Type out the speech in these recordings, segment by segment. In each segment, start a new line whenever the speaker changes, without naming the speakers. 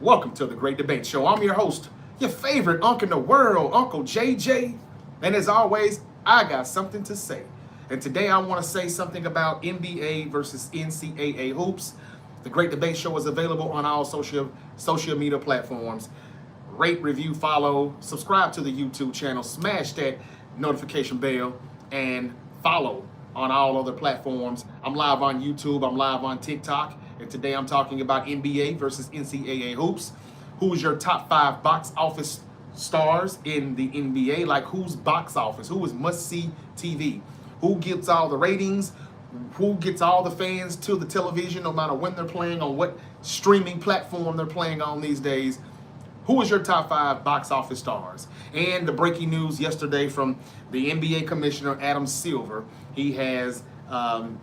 Welcome to the Great Debate Show. I'm your host, your favorite uncle in the world, Uncle JJ. And as always, I got something to say. And today I want to say something about NBA versus NCAA hoops. The Great Debate Show is available on all social media platforms. Rate, review, follow, subscribe to the YouTube channel, smash that notification bell, and follow on all other platforms. I'm live on YouTube, I'm live on TikTok, and today I'm talking about NBA versus NCAA hoops. Who's your top 5 box office stars in the NBA? Like, who's box office? Who is must-see TV? Who gets all the ratings? Who gets all the fans to the television, no matter when they're playing, on what streaming platform they're playing on these days? Who is your top 5 box office stars? And the breaking news yesterday from the NBA commissioner, Adam Silver, he has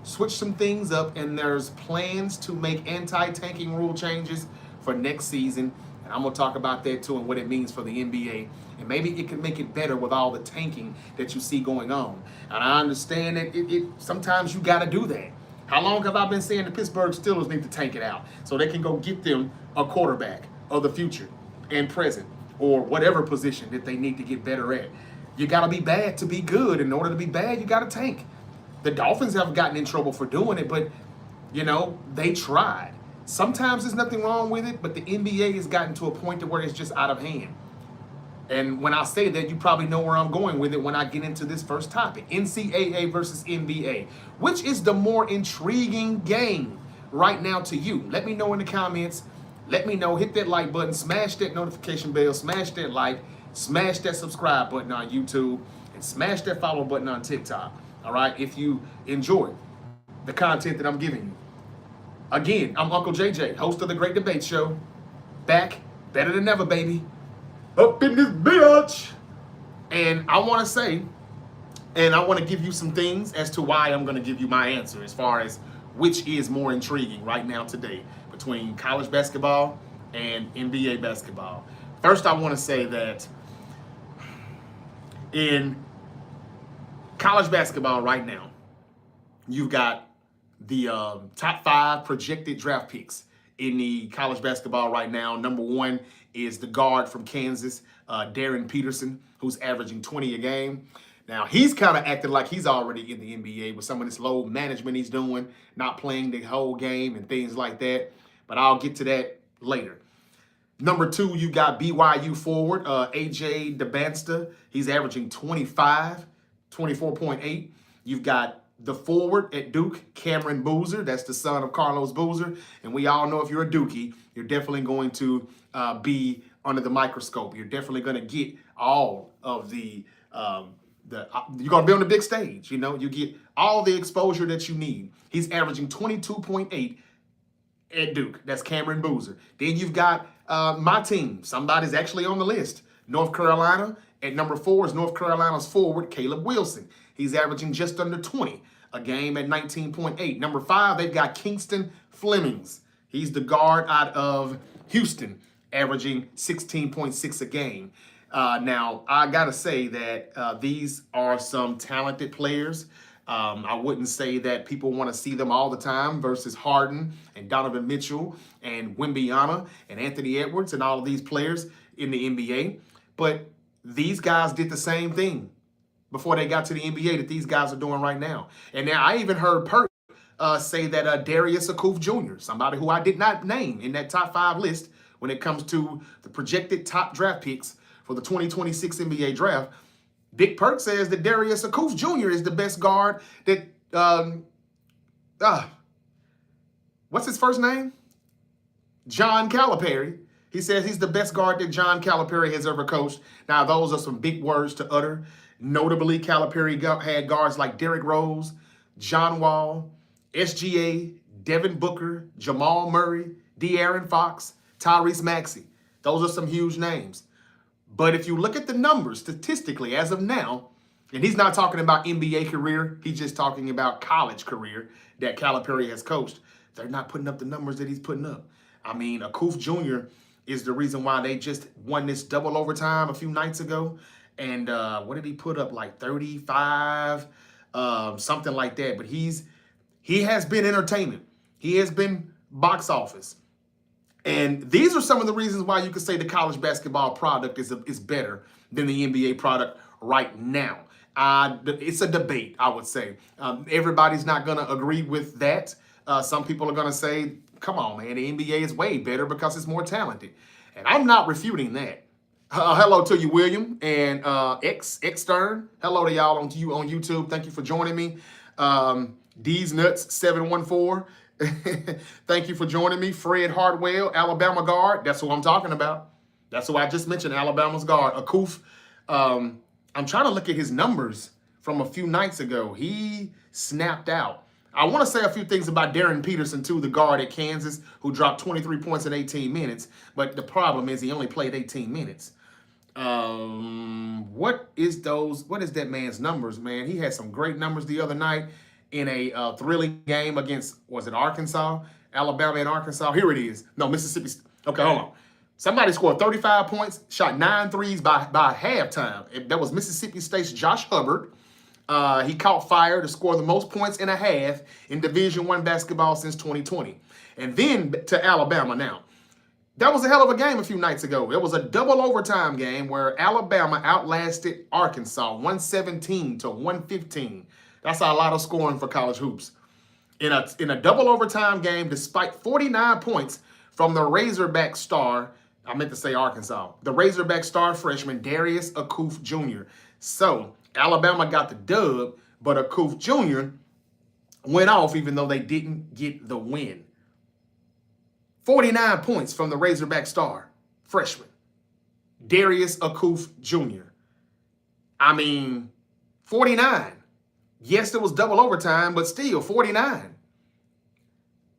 switched some things up, and there's plans to make anti-tanking rule changes for next season. And I'm going to talk about that too and what it means for the NBA. And maybe it can make it better with all the tanking that you see going on. And I understand that sometimes you got to do that. How long have I been saying the Pittsburgh Steelers need to tank it out so they can go get them a quarterback of the future and present, or whatever position that they need to get better at? You got to be bad to be good. In order to be bad, you got to tank. The Dolphins have gotten in trouble for doing it, but, they tried. Sometimes there's nothing wrong with it, but the NBA has gotten to a point to where it's just out of hand. And when I say that, you probably know where I'm going with it when I get into this first topic. NCAA versus NBA. Which is the more intriguing game right now to you? Let me know in the comments. Let me know. Hit that like button. Smash that notification bell. Smash that like. Smash that subscribe button on YouTube. And smash that follow button on TikTok. All right? If you enjoy the content that I'm giving you. Again, I'm Uncle JJ, host of the Great Debate Show. Back, better than ever, baby. Up in this bitch. And I want to say, and I want to give you some things as to why I'm going to give you my answer as far as which is more intriguing right now today between college basketball and NBA basketball. First, I want to say that in college basketball right now, you've got the top 5 projected draft picks in the college basketball right now. Number 1 is the guard from Kansas, Darren Peterson, who's averaging 20 a game. Now, he's kind of acting like he's already in the NBA with some of this low management he's doing, not playing the whole game and things like that. But I'll get to that later. Number 2, you got BYU forward, AJ DeBansta. He's averaging 25, 24.8. You've got the forward at Duke, Cameron Boozer. That's the son of Carlos Boozer. And we all know if you're a Dookie, you're definitely going to be under the microscope. You're definitely going to get all of you're going to be on the big stage. You get all the exposure that you need. He's averaging 22.8 at Duke. That's Cameron Boozer. Then you've got my team. Somebody's actually on the list. North Carolina. At number 4 is North Carolina's forward, Caleb Wilson. He's averaging just under 20 a game at 19.8. Number 5, they've got Kingston Flemings. He's the guard out of Houston, averaging 16.6 a game. Now, I got to say that these are some talented players. I wouldn't say that people want to see them all the time versus Harden and Donovan Mitchell and Wembyama and Anthony Edwards and all of these players in the NBA. But these guys did the same thing before they got to the NBA that these guys are doing right now. And now I even heard Perk say that Darius Akuf Jr., somebody who I did not name in that top 5 list when it comes to the projected top draft picks for the 2026 NBA draft, Big Perk says that Darius Akuf Jr. is the best guard that, what's his first name? John Calipari. He says he's the best guard that John Calipari has ever coached. Now, those are some big words to utter. Notably, Calipari had guards like Derrick Rose, John Wall, SGA, Devin Booker, Jamal Murray, De'Aaron Fox, Tyrese Maxey. Those are some huge names. But if you look at the numbers statistically as of now, and he's not talking about NBA career, he's just talking about college career that Calipari has coached, they're not putting up the numbers that he's putting up. I mean, Akuf Jr. is the reason why they just won this double overtime a few nights ago. And what did he put up? Like 35, something like that. But he has been entertainment. He has been box office. And these are some of the reasons why you could say the college basketball product is better than the NBA product right now. It's a debate, I would say. Everybody's not going to agree with that. Some people are going to say, come on, man, the NBA is way better because it's more talented. And I'm not refuting that. Hello to you, William, and X Stern. Hello to y'all on YouTube. Thank you for joining me. D's Nuts 714. Thank you for joining me. Fred Hartwell, Alabama guard. That's who I'm talking about. That's who I just mentioned, Alabama's guard. Akuf. I'm trying to look at his numbers from a few nights ago. He snapped out. I want to say a few things about Darren Peterson, too, the guard at Kansas, who dropped 23 points in 18 minutes. But the problem is he only played 18 minutes. What is that man's numbers, man? He had some great numbers the other night in a thrilling game against, was it Arkansas? Alabama and Arkansas. Here it is. No, Mississippi. Okay, hold on. Somebody scored 35 points, shot 9 threes by halftime. That was Mississippi State's Josh Hubbard. He caught fire to score the most points in a half in Division I basketball since 2020. And then to Alabama now. That was a hell of a game a few nights ago. It was a double overtime game where Alabama outlasted Arkansas 117 to 115. That's a lot of scoring for college hoops. In a double overtime game, despite 49 points from the Razorback star, I meant to say Arkansas, the Razorback star freshman Darius Akuf Jr. So Alabama got the dub, but Akuf Jr. went off even though they didn't get the win. 49 points from the Razorback star freshman Darius Akuf Jr. I mean, 49. Yes, it was double overtime, but still 49.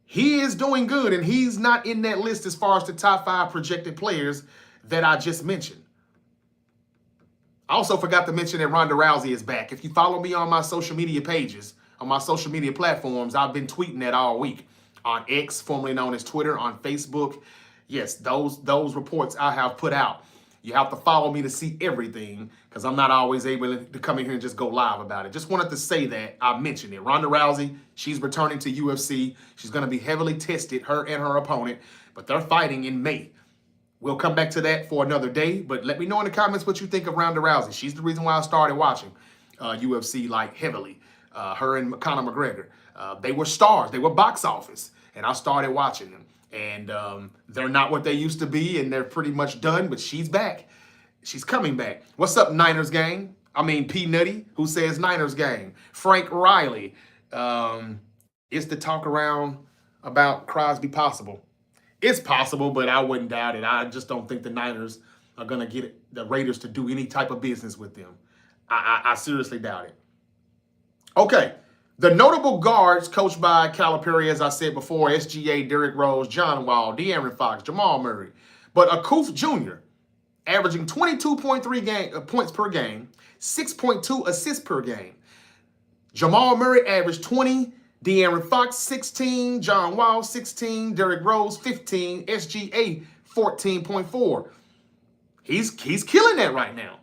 He is doing good, and he's not in that list as far as the top 5 projected players that I just mentioned. I also forgot to mention that Ronda Rousey is back. If you follow me on my social media pages, on my social media platforms, I've been tweeting that all week. On X, formerly known as Twitter, on Facebook. Yes, those reports I have put out. You have to follow me to see everything because I'm not always able to come in here and just go live about it. Just wanted to say that I mentioned it. Ronda Rousey, she's returning to UFC. She's going to be heavily tested, her and her opponent, but they're fighting in May. We'll come back to that for another day, but let me know in the comments what you think of Ronda Rousey. She's the reason why I started watching UFC like heavily. Her and Conor McGregor. They were stars. They were box office. And I started watching them. And they're not what they used to be, and they're pretty much done, but she's back. She's coming back. What's up, Niners gang? I mean, P. Nutty, who says Niners gang. Frank Riley. Is the talk around about Crosby possible? It's possible, but I wouldn't doubt it. I just don't think the Niners are going to get the Raiders to do any type of business with them. I seriously doubt it. Okay, the notable guards coached by Calipari, as I said before, SGA, Derrick Rose, John Wall, De'Aaron Fox, Jamal Murray. But Akuf Jr., averaging 22.3 points per game, 6.2 assists per game. Jamal Murray averaged 20, De'Aaron Fox 16, John Wall 16, Derrick Rose 15, SGA 14.4. He's killing that right now.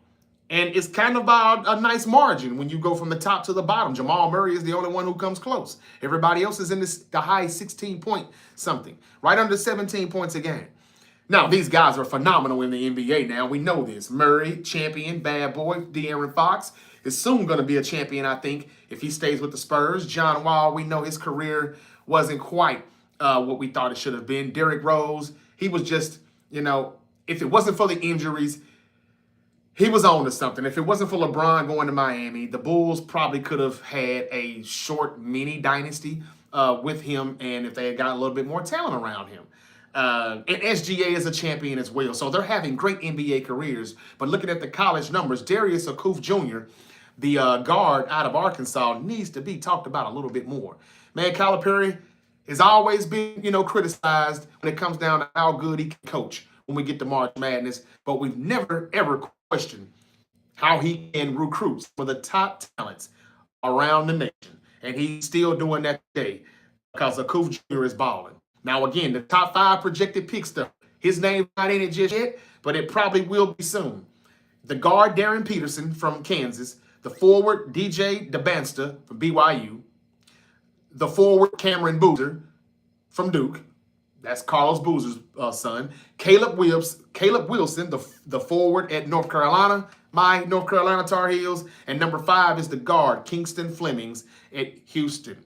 And it's kind of a nice margin when you go from the top to the bottom. Jamal Murray is the only one who comes close. Everybody else is in the high 16 point something, right under 17 points a game. Now, these guys are phenomenal in the NBA now. We know this. Murray, champion, bad boy. De'Aaron Fox is soon going to be a champion, I think, if he stays with the Spurs. John Wall, we know his career wasn't quite what we thought it should have been. Derrick Rose, he was just, if it wasn't for the injuries, he was on to something. If it wasn't for LeBron going to Miami, the Bulls probably could have had a short mini dynasty with him, and if they had got a little bit more talent around him. And SGA is a champion as well. So they're having great NBA careers. But looking at the college numbers, Darius Akuf Jr., the guard out of Arkansas, needs to be talked about a little bit more. Man, Calipari has always been, criticized when it comes down to how good he can coach when we get to March Madness. But we've never, ever questioned how he can recruit for the top talents around the nation. And he's still doing that today because Akuf Jr. is balling. Now, again, the top 5 projected pick stuff. His name's not in it just yet, but it probably will be soon. The guard, Darren Peterson from Kansas. The forward, DJ DeBansta from BYU. The forward, Cameron Boozer from Duke. That's Carlos Boozer's son. Caleb Wilson, the forward at North Carolina, my North Carolina Tar Heels. And number 5 is the guard, Kingston Flemings at Houston.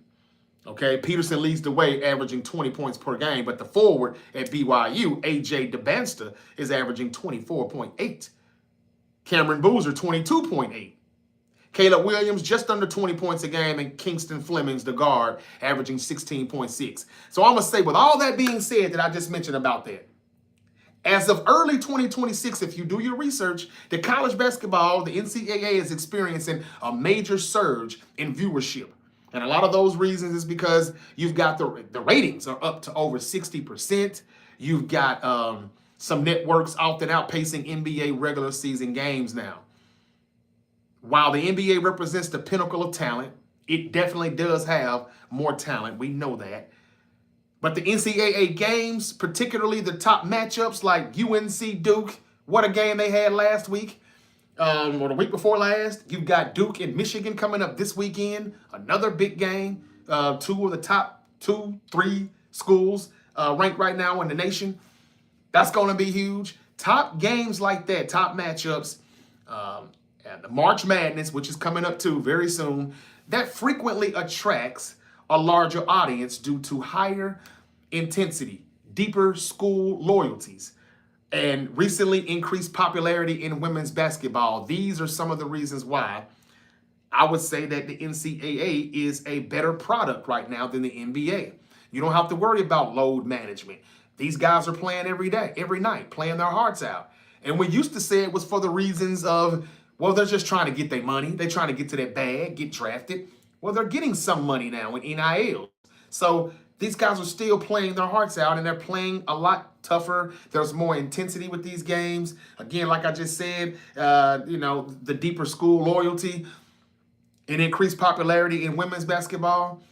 Okay, Peterson leads the way, averaging 20 points per game, but the forward at BYU, AJ DeBansta, is averaging 24.8. Cameron Boozer, 22.8. Caleb Williams, just under 20 points a game, and Kingston Flemings, the guard, averaging 16.6. So I'm going to say, with all that being said that I just mentioned about that, as of early 2026, if you do your research, the college basketball, the NCAA, is experiencing a major surge in viewership. And a lot of those reasons is because you've got the ratings are up to over 60%. You've got some networks often outpacing NBA regular season games now. While the NBA represents the pinnacle of talent, it definitely does have more talent. We know that. But the NCAA games, particularly the top matchups like UNC Duke, what a game they had last week. Or the week before last. You've got Duke and Michigan coming up this weekend. Another big game. 2 of the top 2-3 schools ranked right now in the nation. That's going to be huge. Top games like that, top matchups, and the March Madness, which is coming up too very soon, that frequently attracts a larger audience due to higher intensity, deeper school loyalties, and recently increased popularity in women's basketball. These are some of the reasons why I would say that the NCAA is a better product right now than the NBA. You don't have to worry about load management. These guys are playing every day, every night, playing their hearts out. And we used to say it was for the reasons of, well, they're just trying to get their money. They're trying to get to that bag, get drafted. Well, they're getting some money now in NIL. So these guys are still playing their hearts out, and they're playing a lot tougher. There's more intensity with these games. Again, like I just said, the deeper school loyalty and increased popularity in women's basketball.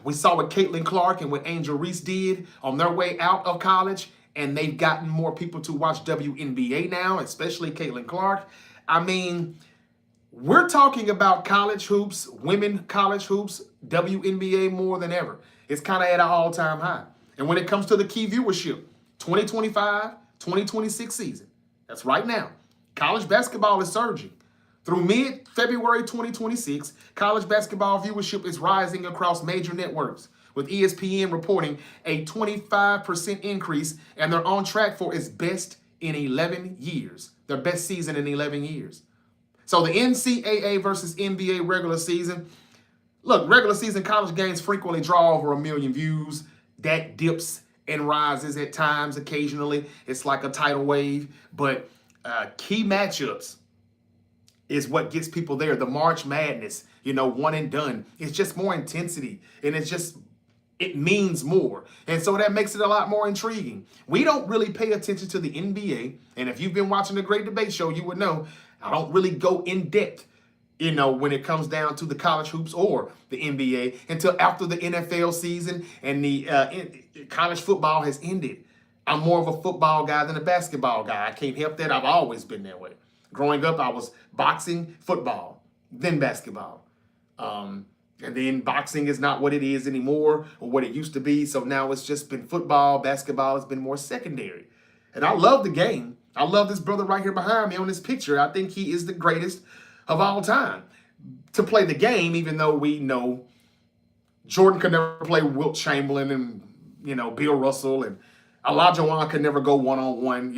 We saw what Caitlin Clark and what Angel Reese did on their way out of college, and they've gotten more people to watch WNBA now, especially Caitlin Clark. I mean, we're talking about college hoops, women college hoops, WNBA more than ever. It's kind of at an all-time high. And when it comes to the key viewership, 2025, 2026 season, that's right now, college basketball is surging. Through mid-February 2026, college basketball viewership is rising across major networks, with ESPN reporting a 25% increase, and they're on track for its best in 11 years, their best season in 11 years. So the NCAA versus NBA regular season, look, regular season college games frequently draw over 1 million views. That dips and rises at times occasionally. It's like a tidal wave, but key matchups is what gets people there. The March Madness, one and done. It's just more intensity, and it means more. And so that makes it a lot more intriguing. We don't really pay attention to the NBA, and if you've been watching the Great Debate Show, you would know I don't really go in depth, when it comes down to the college hoops or the NBA until after the NFL season and the college football has ended. I'm more of a football guy than a basketball guy. I can't help that. I've always been that way. Growing up, I was boxing, football, then basketball. And then boxing is not what it is anymore or what it used to be. So now it's just been football. Basketball has been more secondary. And I love the game. I love this brother right here behind me on this picture. I think he is the greatest of all time to play the game, even though we know Jordan could never play Wilt Chamberlain and, Bill Russell, and Elijah Wan could never go one-on-one,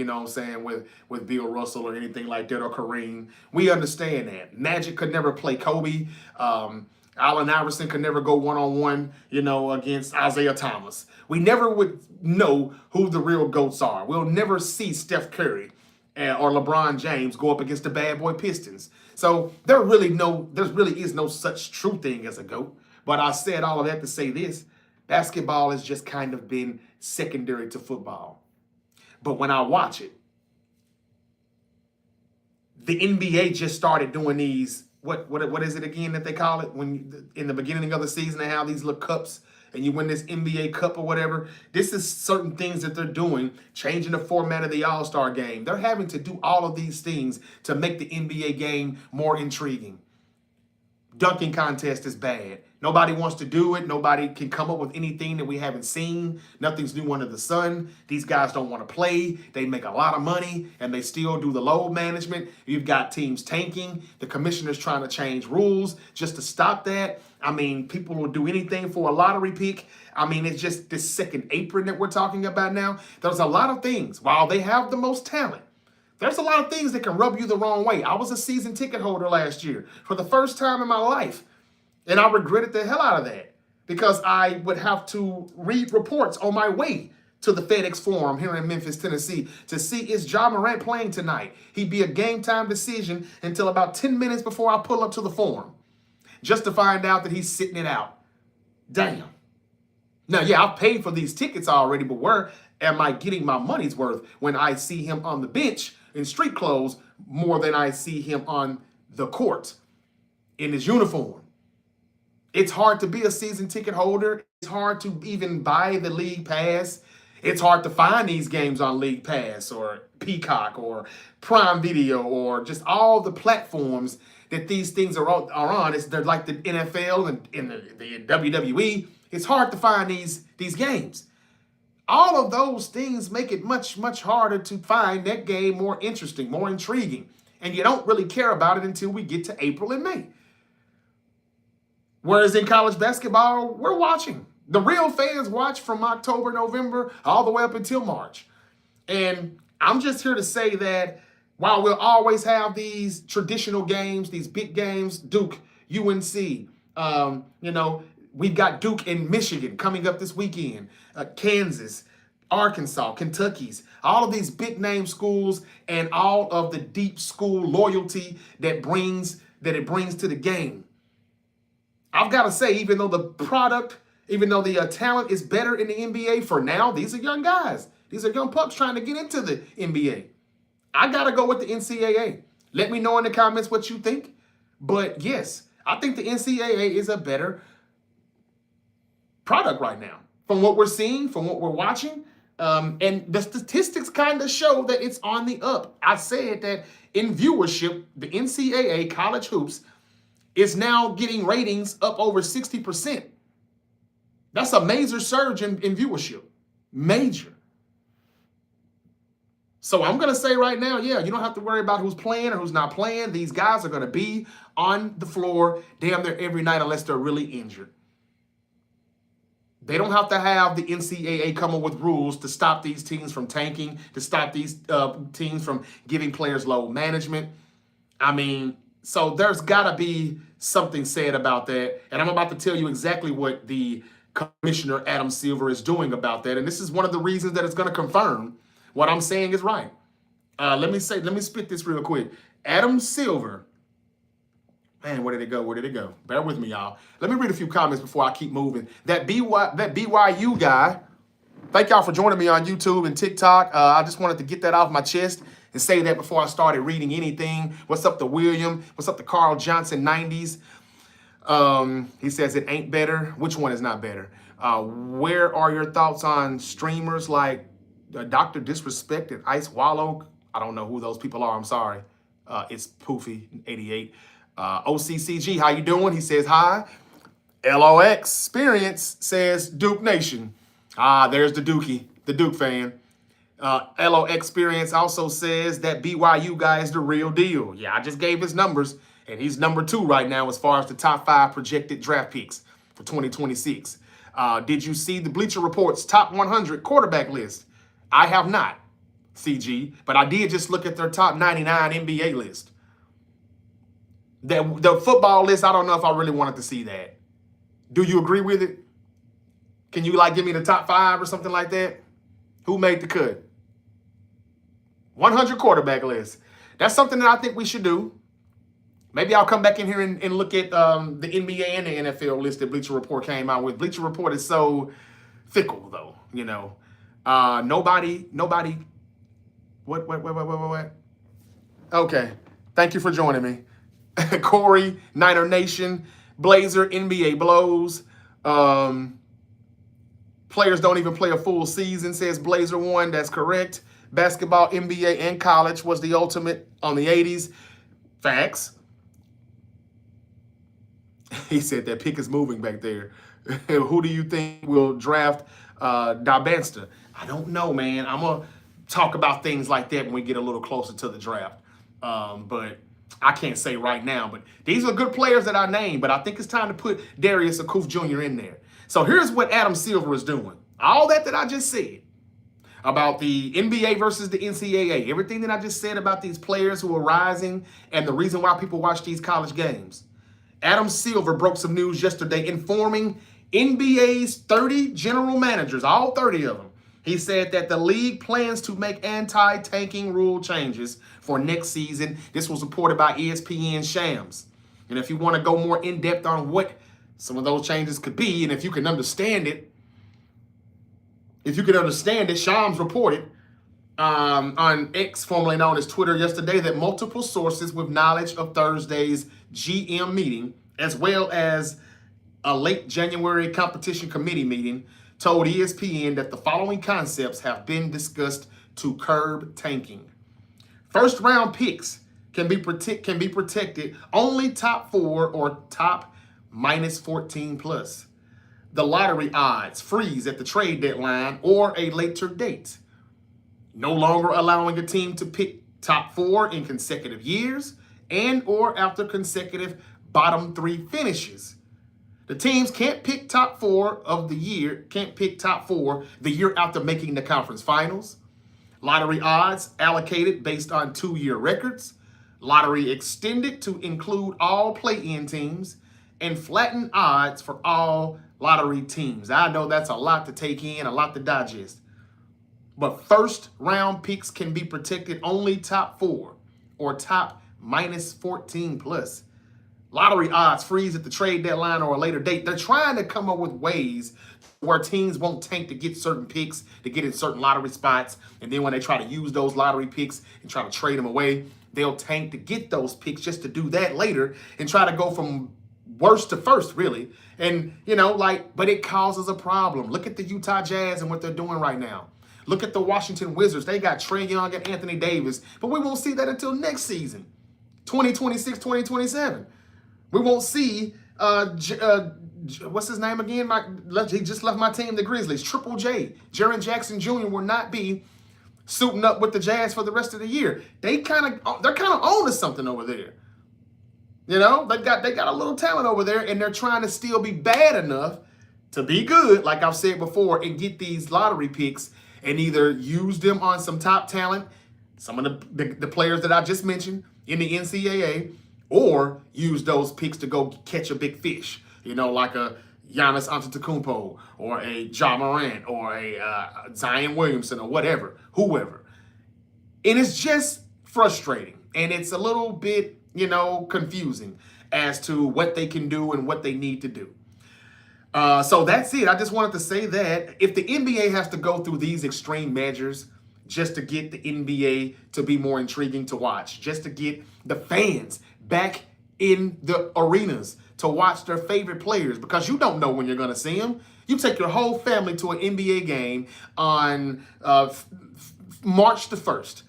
with Bill Russell or anything like that, or Kareem. We understand that. Magic could never play Kobe. Allen Iverson could never go one-on-one, against Isaiah Thomas. We never would know who the real GOATs are. We'll never see Steph Curry or LeBron James go up against the bad boy Pistons. So there really is no such true thing as a GOAT. But I said all of that to say this. Basketball has just kind of been secondary to football. But when I watch it, the NBA just started doing these, what is it again that they call it? When in the beginning of the season they have these little cups and you win this NBA cup or whatever. This is certain things that they're doing, changing the format of the All-Star game. They're having to do all of these things to make the NBA game more intriguing. Dunking contest is bad. Nobody wants to do it. Nobody can come up with anything that we haven't seen. Nothing's new under the sun. These guys don't want to play. They make a lot of money, and they still do the load management. You've got teams tanking. The commissioner's trying to change rules just to stop that. I mean, people will do anything for a lottery pick. I mean, it's just this second apron that we're talking about now. There's a lot of things. While they have the most talent, there's a lot of things that can rub you the wrong way. I was a season ticket holder last year for the first time in my life, and I regretted the hell out of that because I would have to read reports on my way to the FedEx Forum here in Memphis, Tennessee, to see is Ja Morant playing tonight. He'd be a game time decision until about 10 minutes before I pull up to the Forum, just to find out that he's sitting it out. Damn. Now, yeah, I've paid for these tickets already, but where am I getting my money's worth when I see him on the bench in street clothes more than I see him on the court in his uniform? It's hard to be a season ticket holder. It's hard to even buy the league pass. It's hard to find these games on League Pass or Peacock or Prime Video or just all the platforms that these things are on. They're like the NFL and the WWE. It's hard to find these games. All of those things make it much, much harder to find that game more interesting, more intriguing. And you don't really care about it until we get to April and May. Whereas in college basketball, we're watching. The real fans watch from October, November, all the way up until March. And I'm just here to say that while we'll always have these traditional games, these big games, Duke, UNC, we've got Duke and Michigan coming up this weekend, Kansas, Arkansas, Kentucky's, all of these big name schools and all of the deep school loyalty that it brings to the game. I've got to say, even though the talent is better in the NBA for now, these are young guys. These are young pups trying to get into the NBA. I got to go with the NCAA. Let me know in the comments what you think. But yes, I think the NCAA is a better product right now. From what we're seeing, from what we're watching, and the statistics kind of show that it's on the up. I said that in viewership, the NCAA college hoops is now getting ratings up over 60%. That's a major surge in viewership. Major. So I'm going to say right now, yeah, you don't have to worry about who's playing or who's not playing. These guys are going to be on the floor damn near every night unless they're really injured. They don't have to have the NCAA come up with rules to stop these teams from tanking, to stop these teams from giving players load management. I mean, so there's got to be something said about that. And I'm about to tell you exactly what the Commissioner Adam Silver is doing about that. And this is one of the reasons that it's going to confirm what I'm saying is right. Let me spit this real quick. Adam Silver. Man, where did it go? Where did it go? Bear with me, y'all. Let me read a few comments before I keep moving. That BYU guy, thank y'all for joining me on YouTube and TikTok. I just wanted to get that off my chest and say that before I started reading anything. What's up to William? What's up to Carl Johnson 90s? He says it ain't better. Which one is not better? Where are your thoughts on streamers like Dr. Disrespect and Ice Wallow? I don't know who those people are. I'm sorry. It's Poofy 88. OCCG, how you doing? He says hi. LOX Experience says Duke Nation. There's the Dookie, the Duke fan. LOX Experience also says that BYU guy is the real deal. Yeah, I just gave his numbers, and he's number 2 right now as far as the top 5 projected draft picks for 2026. Did you see the Bleacher Report's top 100 quarterback list? I have not, CG, but I did just look at their top 99 NBA list. The football list, I don't know if I really wanted to see that. Do you agree with it? Can you give me the top 5 or something like that? Who made the cut? 100 quarterback list. That's something that I think we should do. Maybe I'll come back in here and look at the NBA and the NFL list that Bleacher Report came out with. Bleacher Report is so fickle, though, you know. Nobody. What? Okay. Thank you for joining me. Corey, Niner Nation, Blazer, NBA blows. Players don't even play a full season, says Blazer 1. That's correct. Basketball, NBA, and college was the ultimate on the 80s. Facts. He said that pick is moving back there. Who do you think will draft Dabanster? I don't know, man. I'm going to talk about things like that when we get a little closer to the draft. But I can't say right now. But these are good players that I named. But I think it's time to put Darius Akuf Jr. in there. So here's what Adam Silver is doing. All that I just said about the NBA versus the NCAA, everything that I just said about these players who are rising and the reason why people watch these college games. Adam Silver broke some news yesterday informing NBA's 30 general managers, all 30 of them. He said that the league plans to make anti-tanking rule changes for next season. This was reported by ESPN Shams. And if you want to go more in-depth on what some of those changes could be, and if you can understand it, Shams reported on X, formerly known as Twitter, yesterday that multiple sources with knowledge of Thursday's GM meeting, as well as a late January competition committee meeting, told ESPN that the following concepts have been discussed to curb tanking. First round picks can be protected only top 4 or top -14 plus. The lottery odds freeze at the trade deadline or a later date. No longer allowing a team to pick top 4 in consecutive years and or after consecutive bottom 3 finishes. The teams can't pick top 4 the year after making the conference finals. Lottery odds allocated based on 2-year records. Lottery extended to include all play-in teams and flattened odds for all lottery teams. I know that's a lot to take in, a lot to digest. But first round picks can be protected only top 4 or top -14 plus. Lottery odds freeze at the trade deadline or a later date. They're trying to come up with ways where teams won't tank to get certain picks, to get in certain lottery spots. And then when they try to use those lottery picks and try to trade them away, they'll tank to get those picks just to do that later and try to go from worst to first, really. And, but it causes a problem. Look at the Utah Jazz and what they're doing right now. Look at the Washington Wizards. They got Trae Young and Anthony Davis, but we won't see that until next season, 2026, 2027. We won't see, what's his name again? He just left my team, the Grizzlies. Triple J, Jaren Jackson Jr. will not be suiting up with the Jazz for the rest of the year. They're kind of on to something over there. They got a little talent over there, and they're trying to still be bad enough to be good, like I've said before, and get these lottery picks and either use them on some top talent, some of the players that I just mentioned in the NCAA, or use those picks to go catch a big fish, like a Giannis Antetokounmpo or a Ja Morant or a Zion Williamson or whoever. And it's just frustrating, and it's a little bit confusing as to what they can do and what they need to do. So that's it. I just wanted to say that if the NBA has to go through these extreme measures just to get the NBA to be more intriguing to watch, just to get the fans back in the arenas to watch their favorite players, because you don't know when you're going to see them. You take your whole family to an NBA game on March the 1st.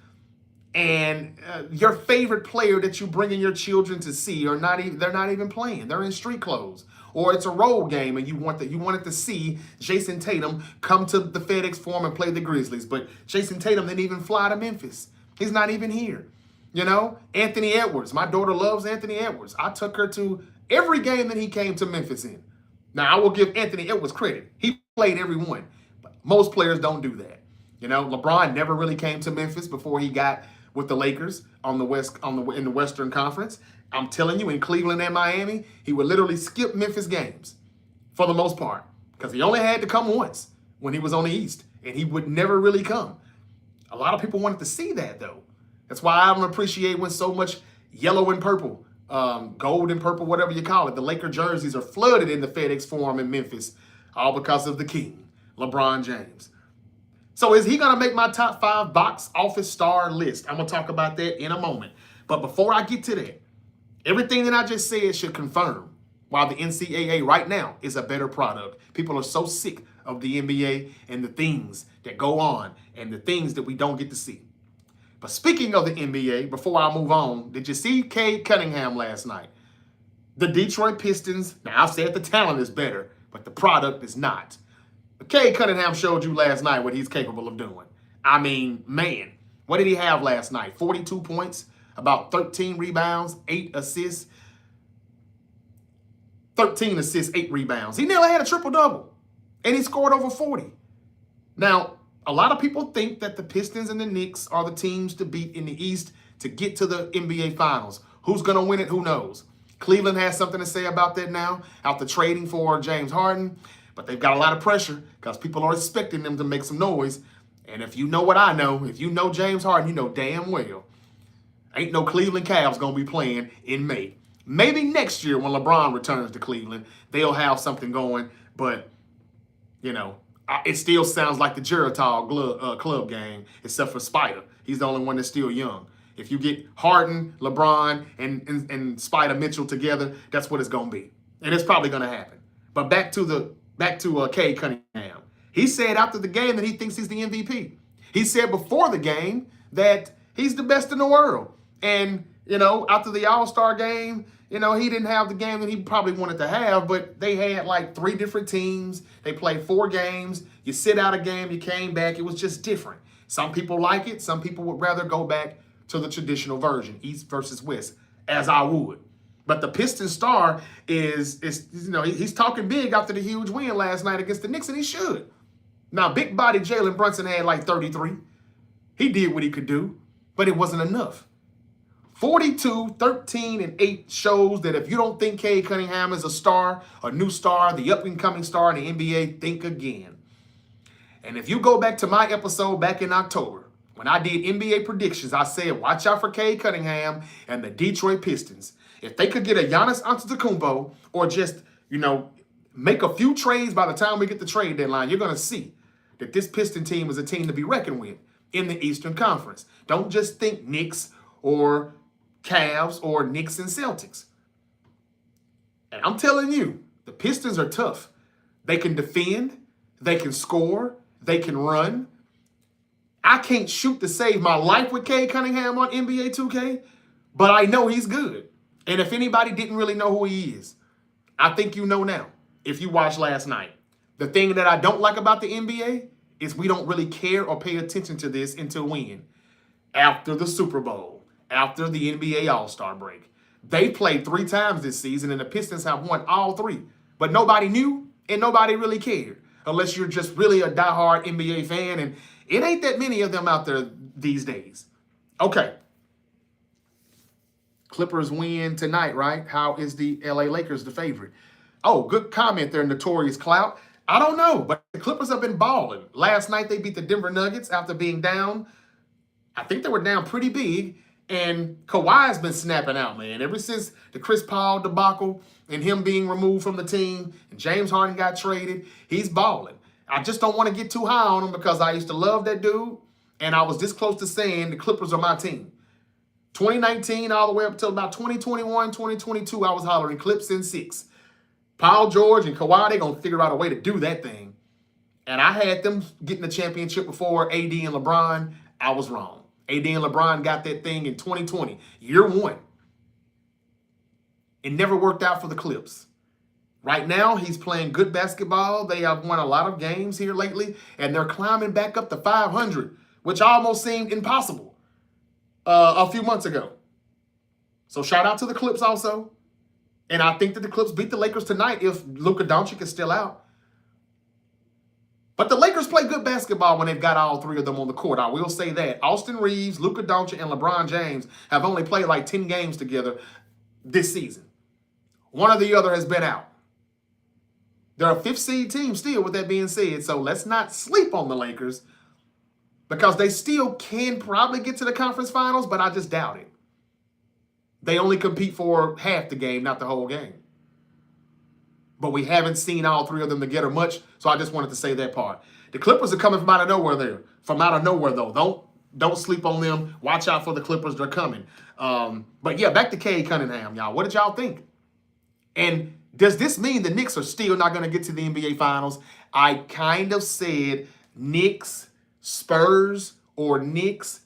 And your favorite player that you bring in your children to see they're not even playing. They're in street clothes. Or it's a road game and you wanted to see Jason Tatum come to the FedEx Forum and play the Grizzlies. But Jason Tatum didn't even fly to Memphis. He's not even here. Anthony Edwards. My daughter loves Anthony Edwards. I took her to every game that he came to Memphis in. Now, I will give Anthony Edwards credit. He played every one. But most players don't do that. LeBron never really came to Memphis before he got with the Lakers in the Western Conference. I'm telling you, in Cleveland and Miami, he would literally skip Memphis games for the most part because he only had to come once when he was on the East, and he would never really come. A lot of people wanted to see that, though. That's why I don't appreciate when so much yellow and purple, gold and purple, whatever you call it, the Laker jerseys are flooded in the FedEx Forum in Memphis, all because of the king, LeBron James. So is he going to make my top 5 box office star list? I'm going to talk about that in a moment. But before I get to that, everything that I just said should confirm why the NCAA right now is a better product. People are so sick of the NBA and the things that go on and the things that we don't get to see. But speaking of the NBA, before I move on, did you see Cade Cunningham last night? The Detroit Pistons, now I've said the talent is better, but the product is not. Cade Cunningham showed you last night what he's capable of doing. I mean, man, what did he have last night? 42 points, about 13 rebounds, 8 assists. 13 assists, 8 rebounds. He nearly had a triple-double, and he scored over 40. Now, a lot of people think that the Pistons and the Knicks are the teams to beat in the East to get to the NBA Finals. Who's going to win it? Who knows? Cleveland has something to say about that now after trading for James Harden, but they've got a lot of pressure because people are expecting them to make some noise. And if you know what I know, if you know James Harden, you know damn well ain't no Cleveland Cavs going to be playing in May. Maybe next year when LeBron returns to Cleveland, they'll have something going. But, you know, it still sounds like the Geritol club game, except for Spider. He's the only one that's still young. If you get Harden, LeBron, and Spider Mitchell together, that's what it's going to be. And it's probably going to happen. But back to Cade Cunningham. He said after the game that he thinks he's the MVP. He said before the game that he's the best in the world. And, you know, after the All-Star game, you know, he didn't have the game that he probably wanted to have, but they had like 3 different teams. They played 4 games. You sit out a game, you came back. It was just different. Some people like it. Some people would rather go back to the traditional version, East versus West, as I would. But the Pistons star is you know, he's talking big after the huge win last night against the Knicks, and he should. Now, big body Jalen Brunson had like 33. He did what he could do, but it wasn't enough. 42, 13, and 8 shows that if you don't think Cade Cunningham is a star, a new star, the up-and-coming star in the NBA, think again. And if you go back to my episode back in October, when I did NBA predictions, I said, watch out for Cade Cunningham and the Detroit Pistons. If they could get a Giannis Antetokounmpo or just, you know, make a few trades by the time we get the trade deadline, you're going to see that this Piston team is a team to be reckoned with in the Eastern Conference. Don't just think Knicks or Cavs or Knicks and Celtics. And I'm telling you, the Pistons are tough. They can defend, they can score, they can run. I can't shoot to save my life with Cade Cunningham on NBA 2K, but I know he's good. And if anybody didn't really know who he is, I think you know now if you watched last night. The thing that I don't like about the NBA is we don't really care or pay attention to this until when? After the Super Bowl, after the NBA All-Star break. They played 3 times this season, and the Pistons have won all 3. But nobody knew, and nobody really cared, unless you're just really a diehard NBA fan, and it ain't that many of them out there these days. Okay. Clippers win tonight, right? How is the LA Lakers the favorite? Oh, good comment there, Notorious Clout. I don't know, but the Clippers have been balling. Last night they beat the Denver Nuggets after being down. I think they were down pretty big. And Kawhi's been snapping out, man. Ever since the Chris Paul debacle and him being removed from the team and James Harden got traded, he's balling. I just don't want to get too high on him because I used to love that dude. And I was this close to saying the Clippers are my team. 2019 all the way up until about 2021, 2022, I was hollering Clips in 6. Paul George and Kawhi, they're going to figure out a way to do that thing. And I had them getting the championship before AD and LeBron. I was wrong. AD and LeBron got that thing in 2020, year 1. It never worked out for the Clips. Right now, he's playing good basketball. They have won a lot of games here lately, and they're climbing back up to 500, which almost seemed impossible a few months ago. So shout out to the Clips also. And I think that the Clips beat the Lakers tonight if Luka Doncic is still out. But the Lakers play good basketball when they've got all 3 of them on the court. I will say that. Austin Reeves, Luka Doncic, and LeBron James have only played like 10 games together this season. One or the other has been out. They're a 5th seed team still, with that being said. So let's not sleep on the Lakers because they still can probably get to the conference finals, but I just doubt it. They only compete for half the game, not the whole game. But we haven't seen all 3 of them together much, so I just wanted to say that part. The Clippers are coming from out of nowhere there. From out of nowhere, though. Don't sleep on them. Watch out for the Clippers. They're coming. But, yeah, back to Cade Cunningham, y'all. What did y'all think? And does this mean the Knicks are still not going to get to the NBA Finals? I kind of said Knicks, Spurs, or Knicks,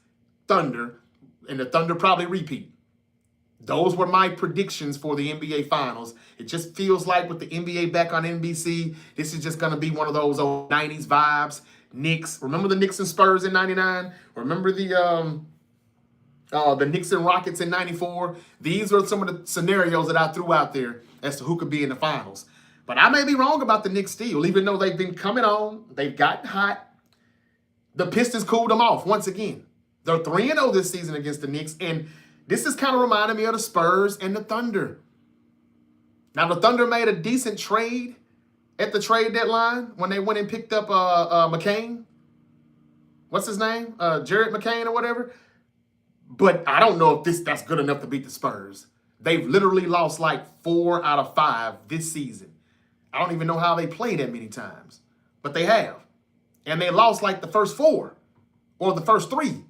Thunder, and the Thunder probably repeat. Those were my predictions for the NBA Finals. It just feels like with the NBA back on NBC, this is just going to be one of those old 90s vibes. Knicks. Remember the Knicks and Spurs in 99? Remember the Knicks and Rockets in 94? These are some of the scenarios that I threw out there as to who could be in the finals. But I may be wrong about the Knicks still, even though they've been coming on. They've gotten hot. The Pistons cooled them off once again. They're 3-0 this season against the Knicks, and this is kind of reminding me of the Spurs and the Thunder. Now, the Thunder made a decent trade at the trade deadline when they went and picked up McCain. What's his name? Jared McCain or whatever. But I don't know if that's good enough to beat the Spurs. They've literally lost like 4 out of 5 this season. I don't even know how they played that many times, but they have. And they lost like the first 4 or the first 3.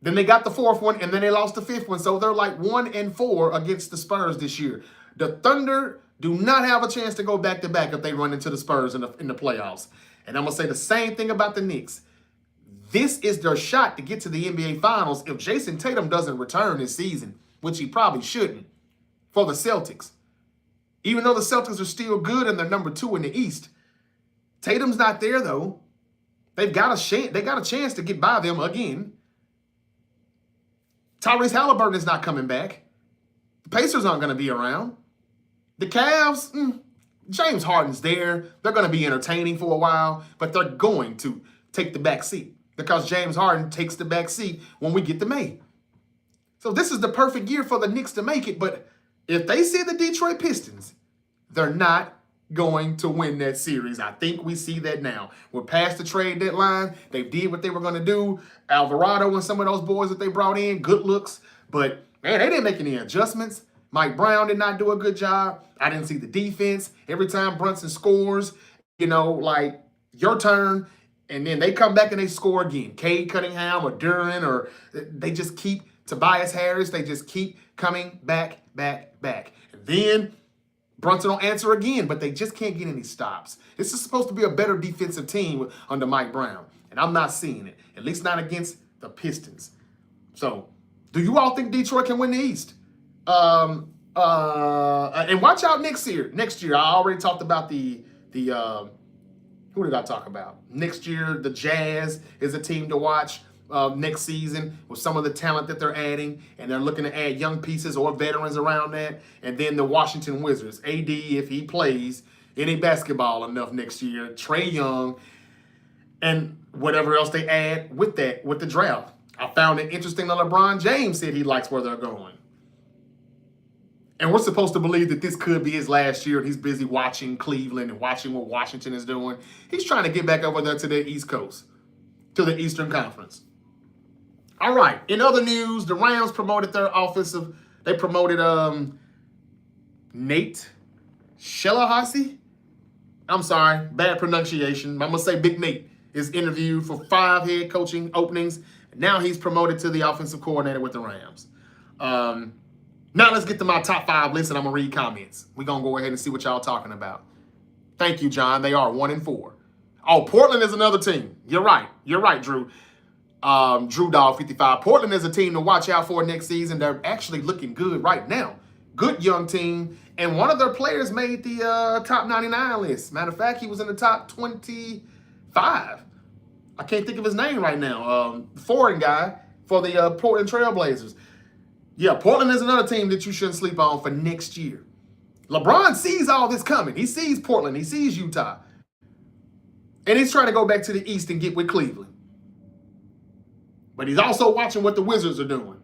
Then they got the 4th one, and then they lost the 5th one. So they're like 1-4 against the Spurs this year. The Thunder do not have a chance to go back-to-back if they run into the Spurs in the playoffs. And I'm going to say the same thing about the Knicks. This is their shot to get to the NBA Finals if Jason Tatum doesn't return this season, which he probably shouldn't, for the Celtics. Even though the Celtics are still good and they're number 2 in the East, Tatum's not there, though. They've got a chance to get by them again. Tyrese Halliburton is not coming back. The Pacers aren't going to be around. The Cavs, James Harden's there. They're going to be entertaining for a while, but they're going to take the back seat because James Harden takes the back seat when we get to May. So this is the perfect year for the Knicks to make it, but if they see the Detroit Pistons, they're not going to win that series. I think we see that now. We're past the trade deadline. They did what they were going to do. Alvarado and some of those boys that they brought in, good looks. But, man, they didn't make any adjustments. Mike Brown did not do a good job. I didn't see the defense. Every time Brunson scores, like, your turn. And then they come back and they score again. Cade Cunningham or Duran, or they just keep Tobias Harris. They just keep coming back. And then Brunson will answer again, but they just can't get any stops. This is supposed to be a better defensive team under Mike Brown, and I'm not seeing it, at least not against the Pistons. So, do you all think Detroit can win the East? And watch out next year. I already talked about the who did I talk about? Next year, the Jazz is a team to watch next season with some of the talent that they're adding, and they're looking to add young pieces or veterans around that. And then the Washington Wizards, AD, if he plays any basketball enough next year, Trae Young, and whatever else they add with the draft. I found it interesting that LeBron James said he likes where they're going. And we're supposed to believe that this could be his last year, and he's busy watching Cleveland and watching what Washington is doing. He's trying to get back over there to the East Coast, to the Eastern Conference. All right, in other news, the Rams promoted their offensive. They promoted Nate Shellahasi. I'm sorry, bad pronunciation. I'm going to say Big Nate is interviewed for 5 head coaching openings. Now he's promoted to the offensive coordinator with the Rams. Now let's get to my top 5 list, and I'm going to read comments. We're going to go ahead and see what y'all talking about. Thank you, John. They are 1-4. Oh, Portland is another team. You're right, Drew. Drew Dog 55. Portland is a team to watch out for next season. They're actually looking good right now. Good young team. And one of their players made the top 99 list. Matter of fact, he was in the top 25. I can't think of his name right now. Foreign guy for the Portland Trailblazers. Yeah, Portland is another team that you shouldn't sleep on for next year. LeBron sees all this coming. He sees Portland. He sees Utah. And he's trying to go back to the East and get with Cleveland. But he's also watching what the Wizards are doing.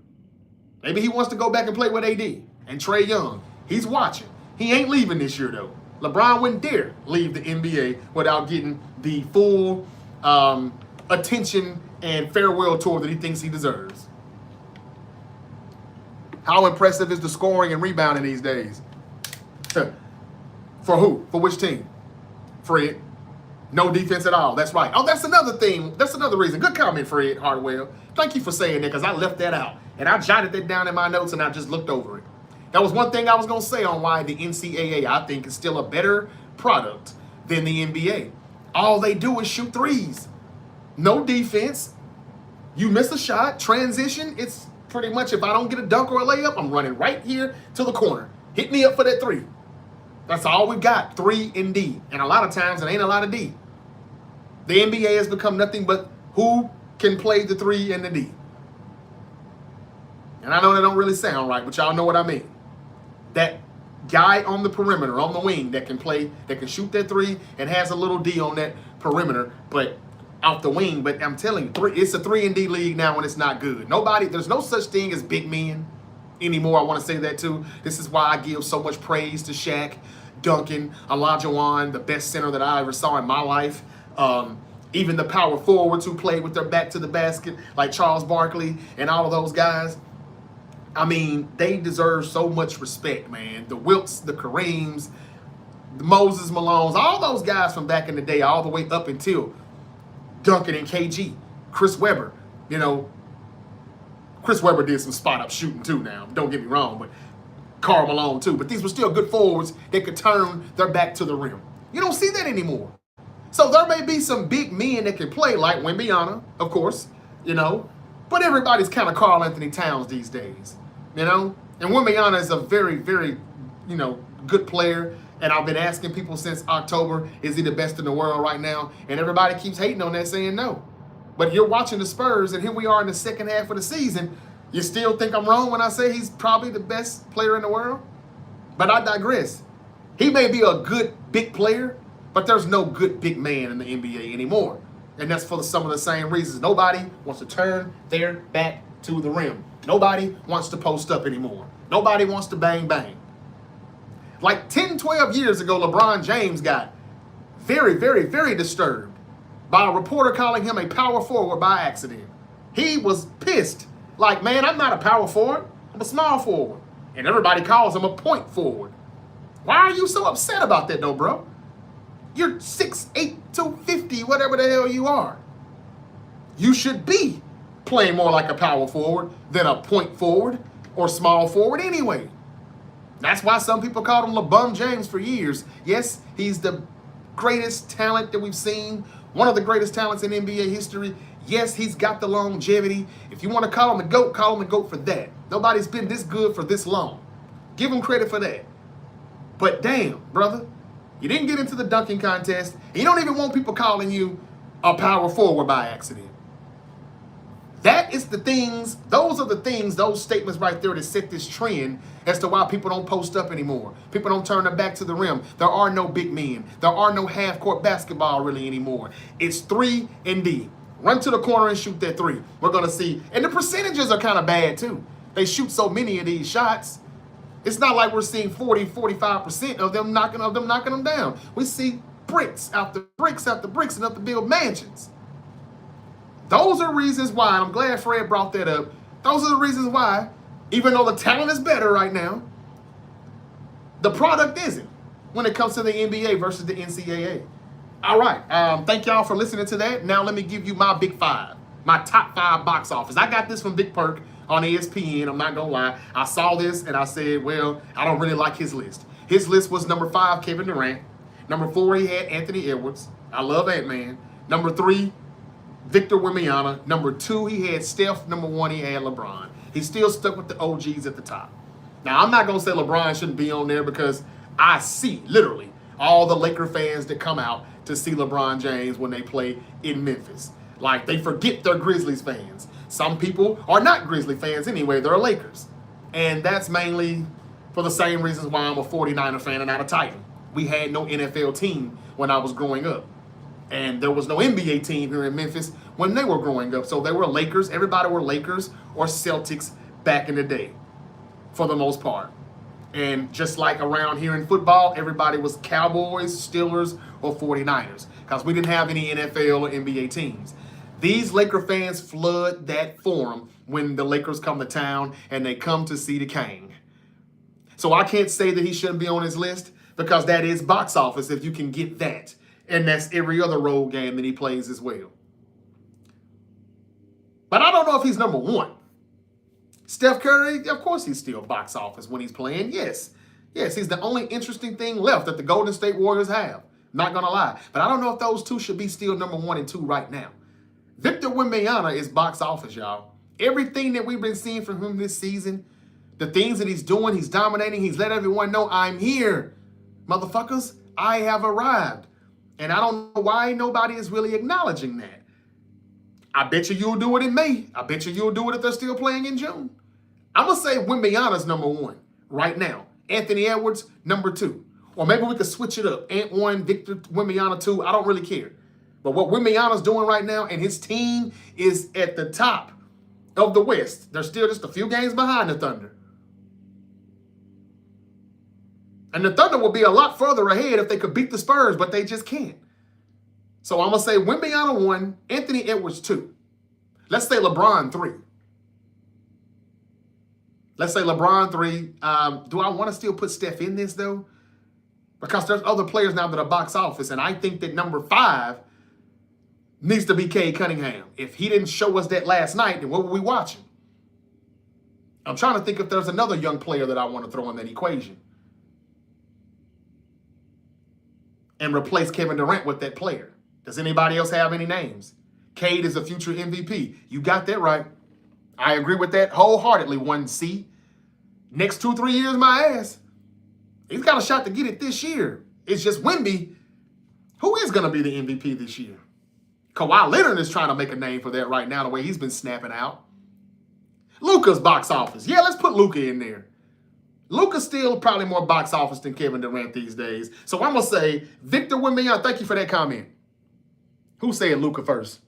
Maybe he wants to go back and play with AD and Trae Young. He's watching. He ain't leaving this year, though. LeBron wouldn't dare leave the NBA without getting the full attention and farewell tour that he thinks he deserves. How impressive is the scoring and rebounding these days? For who? For which team? Fred. No defense at all. That's right. Oh, that's another thing. That's another reason. Good comment, Fred Hardwell. Thank you for saying that, because I left that out. And I jotted that down in my notes, and I just looked over it. That was one thing I was going to say on why the NCAA, I think, is still a better product than the NBA. All they do is shoot threes. No defense. You miss a shot, transition, it's pretty much if I don't get a dunk or a layup, I'm running right here to the corner. Hit me up for that three. That's all we got, 3 and D. And a lot of times it ain't a lot of D. The NBA has become nothing but who can play the 3 and the D. And I know that don't really sound right, but y'all know what I mean. That guy on the perimeter, on the wing, that can play, that can shoot that 3 and has a little D on that perimeter, but out the wing. But I'm telling you, it's a 3 and D league now and it's not good. There's no such thing as big men anymore. I want to say that too. This is why I give so much praise to Shaq, Duncan, Olajuwon, the best center that I ever saw in my life. Even the power forwards who played with their back to the basket, like Charles Barkley and all of those guys. I mean, they deserve so much respect, man. The Wilts, the Kareems, the Moses Malones, all those guys from back in the day, all the way up until Duncan and KG, Chris Webber. You know, Chris Webber did some spot-up shooting too now. Don't get me wrong, but Karl Malone too. But these were still good forwards that could turn their back to the rim. You don't see that anymore. So there may be some big men that can play, like Wembanyama, of course, you know. But everybody's kind of Karl Anthony Towns these days, you know. And Wembanyama is a very, very, you know, good player. And I've been asking people since October, is he the best in the world right now? And everybody keeps hating on that, saying no. But you're watching the Spurs, and here we are in the second half of the season. You still think I'm wrong when I say he's probably the best player in the world? But I digress. He may be a good big player, but there's no good big man in the NBA anymore. And that's for some of the same reasons. Nobody wants to turn their back to the rim. Nobody wants to post up anymore. Nobody wants to bang bang. Like 10, 12 years ago, LeBron James got very, very, very disturbed by a reporter calling him a power forward by accident. He was pissed. Like, man, I'm not a power forward. I'm a small forward. And everybody calls him a point forward. Why are you so upset about that, though, bro? You're 6'8", 250, whatever the hell you are. You should be playing more like a power forward than a point forward or small forward anyway. That's why some people called him LeBron James for years. Yes, he's the greatest talent that we've seen, one of the greatest talents in NBA history. Yes, he's got the longevity. If you want to call him the GOAT, call him the GOAT for that. Nobody's been this good for this long. Give him credit for that. But damn, brother, you didn't get into the dunking contest. And you don't even want people calling you a power forward by accident. That is the things, those are the things, those statements right there that set this trend as to why people don't post up anymore. People don't turn their back to the rim. There are no big men. There are no half-court basketball really anymore. It's 3 and D. Run to the corner and shoot that 3. We're going to see. And the percentages are kind of bad too. They shoot so many of these shots. It's not like we're seeing 40, 45% of them knocking them down. We see bricks after bricks after bricks enough to build mansions. Those are reasons why, and I'm glad Fred brought that up. Those are the reasons why, even though the talent is better right now, the product isn't when it comes to the NBA versus the NCAA. All right. Thank y'all for listening to that. Now let me give you my big 5, my top 5 box office. I got this from Big Perk on ESPN. I'm not going to lie. I saw this and I said, well, I don't really like his list. His list was number 5, Kevin Durant. Number 4, he had Anthony Edwards. I love Ant-Man. Number 3, Victor Wembanyama. Number 2, he had Steph. Number 1, he had LeBron. He's still stuck with the OGs at the top. Now, I'm not going to say LeBron shouldn't be on there because I see, literally, all the Laker fans that come out to see LeBron James when they play in Memphis. Like, they forget they're Grizzlies fans. Some people are not Grizzly fans anyway. They're Lakers. And that's mainly for the same reasons why I'm a 49er fan and not a Titan. We had no NFL team when I was growing up. And there was no NBA team here in Memphis when they were growing up. So they were Lakers. Everybody were Lakers or Celtics back in the day, for the most part. And just like around here in football, everybody was Cowboys, Steelers, or 49ers because we didn't have any NFL or NBA teams. These Laker fans flood that forum when the Lakers come to town and they come to see the King. So I can't say that he shouldn't be on his list because that is box office if you can get that. And that's every other road game that he plays as well. But I don't know if he's number 1. Steph Curry, of course he's still box office when he's playing. Yes, he's the only interesting thing left that the Golden State Warriors have. Not going to lie. But I don't know if those two should be still number 1 and 2 right now. Victor Wembanyama is box office, y'all. Everything that we've been seeing from him this season, the things that he's doing, he's dominating, he's let everyone know, I'm here. Motherfuckers, I have arrived. And I don't know why nobody is really acknowledging that. I bet you'll do it in May. I bet you'll do it if they're still playing in June. I'm going to say Wembanyama's number 1 right now. Anthony Edwards, number 2. Or maybe we could switch it up. Ant 1, Victor Wembanyama 2. I don't really care. But what Wembanyama's doing right now, and his team is at the top of the West. They're still just a few games behind the Thunder. And the Thunder will be a lot further ahead if they could beat the Spurs, but they just can't. So I'm going to say Wembanyama 1, Anthony Edwards 2. Let's say LeBron 3. Let's say LeBron 3. Do I want to still put Steph in this, though? Because there's other players now that are box office, and I think that number 5 needs to be Cade Cunningham. If he didn't show us that last night, then what were we watching? I'm trying to think if there's another young player that I want to throw in that equation and replace Kevin Durant with that player. Does anybody else have any names? Cade is a future MVP. You got that right. I agree with that wholeheartedly, 1C. Next 2-3 years, my ass. He's got a shot to get it this year. It's just Wemby, who is going to be the MVP this year? Kawhi Leonard is trying to make a name for that right now, the way he's been snapping out. Luka's box office. Yeah, let's put Luka in there. Luka's still probably more box office than Kevin Durant these days. So I'm going to say Victor Wembanyama. Thank you for that comment. Who said Luka first?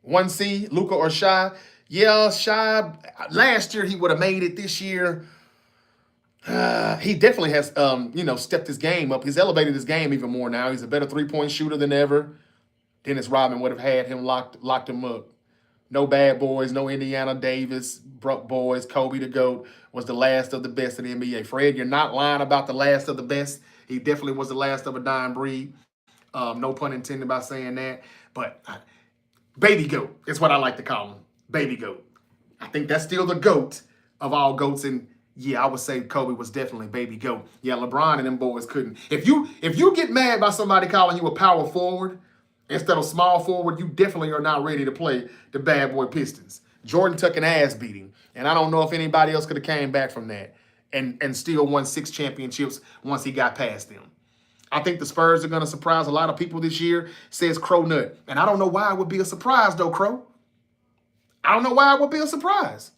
1C, Luka or Shy? Yeah, Shy. Last year he would have made it. This year, he definitely has, stepped his game up. He's elevated his game even more now. He's a better three-point shooter than ever. Dennis Rodman would have had him locked him up. No bad boys, no Indiana Davis, Brook boys. Kobe the GOAT was the last of the best in the NBA. Fred, you're not lying about the last of the best. He definitely was the last of a dying breed. No pun intended by saying that. But Baby GOAT is what I like to call him. Baby GOAT. I think that's still the GOAT of all GOATs. And yeah, I would say Kobe was definitely Baby GOAT. Yeah, LeBron and them boys couldn't. If you get mad by somebody calling you a power forward instead of small forward, you definitely are not ready to play the bad boy Pistons. Jordan took an ass beating, and I don't know if anybody else could have came back from that and still won 6 championships once he got past them. I think the Spurs are going to surprise a lot of people this year, says Crow Nut. And I don't know why it would be a surprise, though, Crow. I don't know why it would be a surprise.